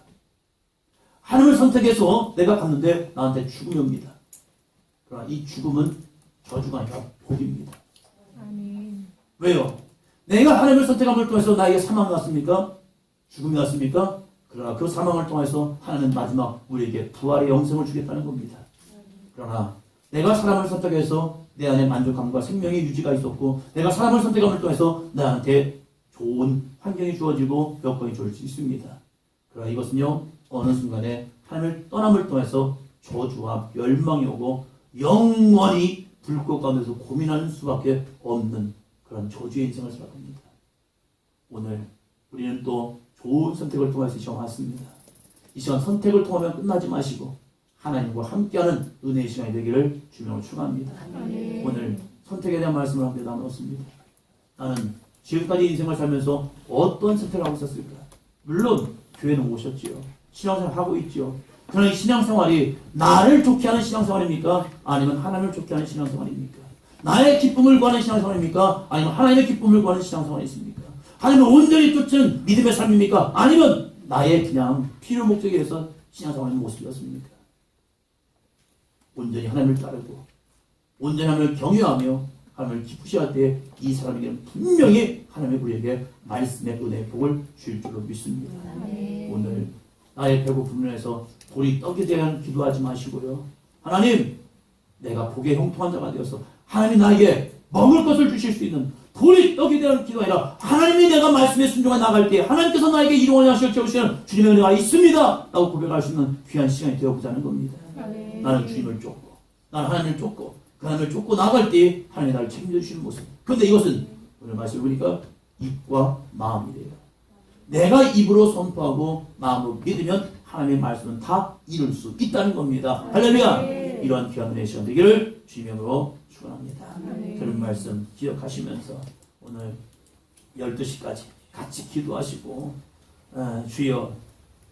하나님을 선택해서 내가 갔는데 나한테 죽음이 옵니다. 그러나 이 죽음은 저주가 아니라 복입니다. 아멘. 왜요? 내가 하나님을 선택함을 통해서 나에게 사망이 왔습니까? 죽음이 왔습니까? 그러나 그 사망을 통해서 하나님은 마지막 우리에게 부활의 영생을 주겠다는 겁니다. 그러나 내가 사람을 선택해서 내 안에 만족감과 생명의 유지가 있었고 내가 사람을 선택함을 통해서 나한테 좋은 환경이 주어지고 여건이 주어질 수 있습니다. 그러나 이것은요 어느 순간에 하나님을 떠남을 통해서 저주와 멸망이 오고 영원히 불꽃 가운데서 고민하는 수밖에 없는 그런 저주의 인생을 살아갑니다. 오늘 우리는 또 좋은 선택을 통해서 이 시간 왔습니다. 이 시간 선택을 통하면 끝나지 마시고 하나님과 함께하는 은혜의 시간이 되기를 주님으로 축원합니다. 오늘 선택에 대한 말씀을 함께 나누었습니다. 나는 지금까지 인생을 살면서 어떤 선택을 하고 있었을까? 물론 교회는 오셨지요. 신앙생활 하고 있지요. 그러나 이 신앙생활이 나를 좋게 하는 신앙생활입니까? 아니면 하나님을 좋게 하는 신앙생활입니까? 나의 기쁨을 구하는 신앙생활입니까? 아니면 하나님의 기쁨을 구하는 신앙생활이 있습니까? 하나님을 온전히 쫓은 믿음의 삶입니까? 아니면 나의 그냥 필요 목적에 의해서 신앙생활하는 모습이었습니까? 온전히 하나님을 따르고 온전히 하나님을 경외하며 하나님을 기쁘시 할 때 이 사람에게는 분명히 하나님의 우리에게 말씀의 은혜의 복을 줄 줄로 믿습니다. 오늘 나의 배고픔을 해서 돌이 떡에 대한 기도하지 마시고요. 하나님, 내가 복의 형통한 자가 되어서 하나님이 나에게 먹을 것을 주실 수 있는 돌이 떡에 대한 기도가 아니라 하나님이 내가 말씀에 순종해 나갈 때 하나님께서 나에게 이루어내 하실 채우시는 주님의 은혜가 있습니다 라고 고백할 수 있는 귀한 시간이 되어보자는 겁니다. 나는 주님을 쫓고 나는 하나님을 쫓고 그 하나님을 쫓고 나갈 때 하나님이 나를 책임져 주시는 모습. 그런데 이것은 오늘 말씀을 보니까 입과 마음이래요. 내가 입으로 선포하고 마음으로 믿으면 하나님의 말씀은 다 이룰 수 있다는 겁니다. 할렐루야. 이러한 귀한 은혜의 시간 되기를 주님으로 축원합니다. 그런 말씀 기억하시면서 오늘 12시까지 같이 기도하시고 주여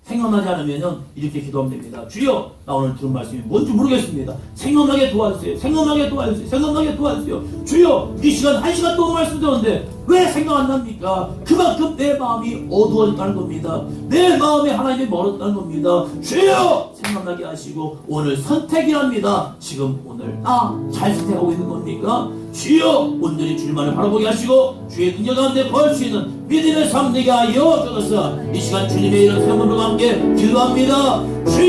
생각나지 않으면 이렇게 기도하면 됩니다. 주여 나 오늘 들은 말씀이 뭔지 모르겠습니다. 생각나게 도와주세요. 생각나게 도와주세요. 생각나게 도와주세요. 주여 이 시간 1시간 동안 말씀 들었는데 왜 생각 안 납니까? 그만큼 내 마음이 어두워졌다는 겁니다. 내 마음에 하나님이 멀었다는 겁니다. 주여 생각나게 하시고 오늘 선택이랍니다. 지금 오늘 나 잘 선택하고 있는 겁니까? 주여 온전히 주님만을 바라보게 하시고 주의 능력 가운데 볼 수 있는 믿음의 삶 되게 하여 주옵소서. 이 시간 주님의 이런 세문과 함께 기도합니다. 주여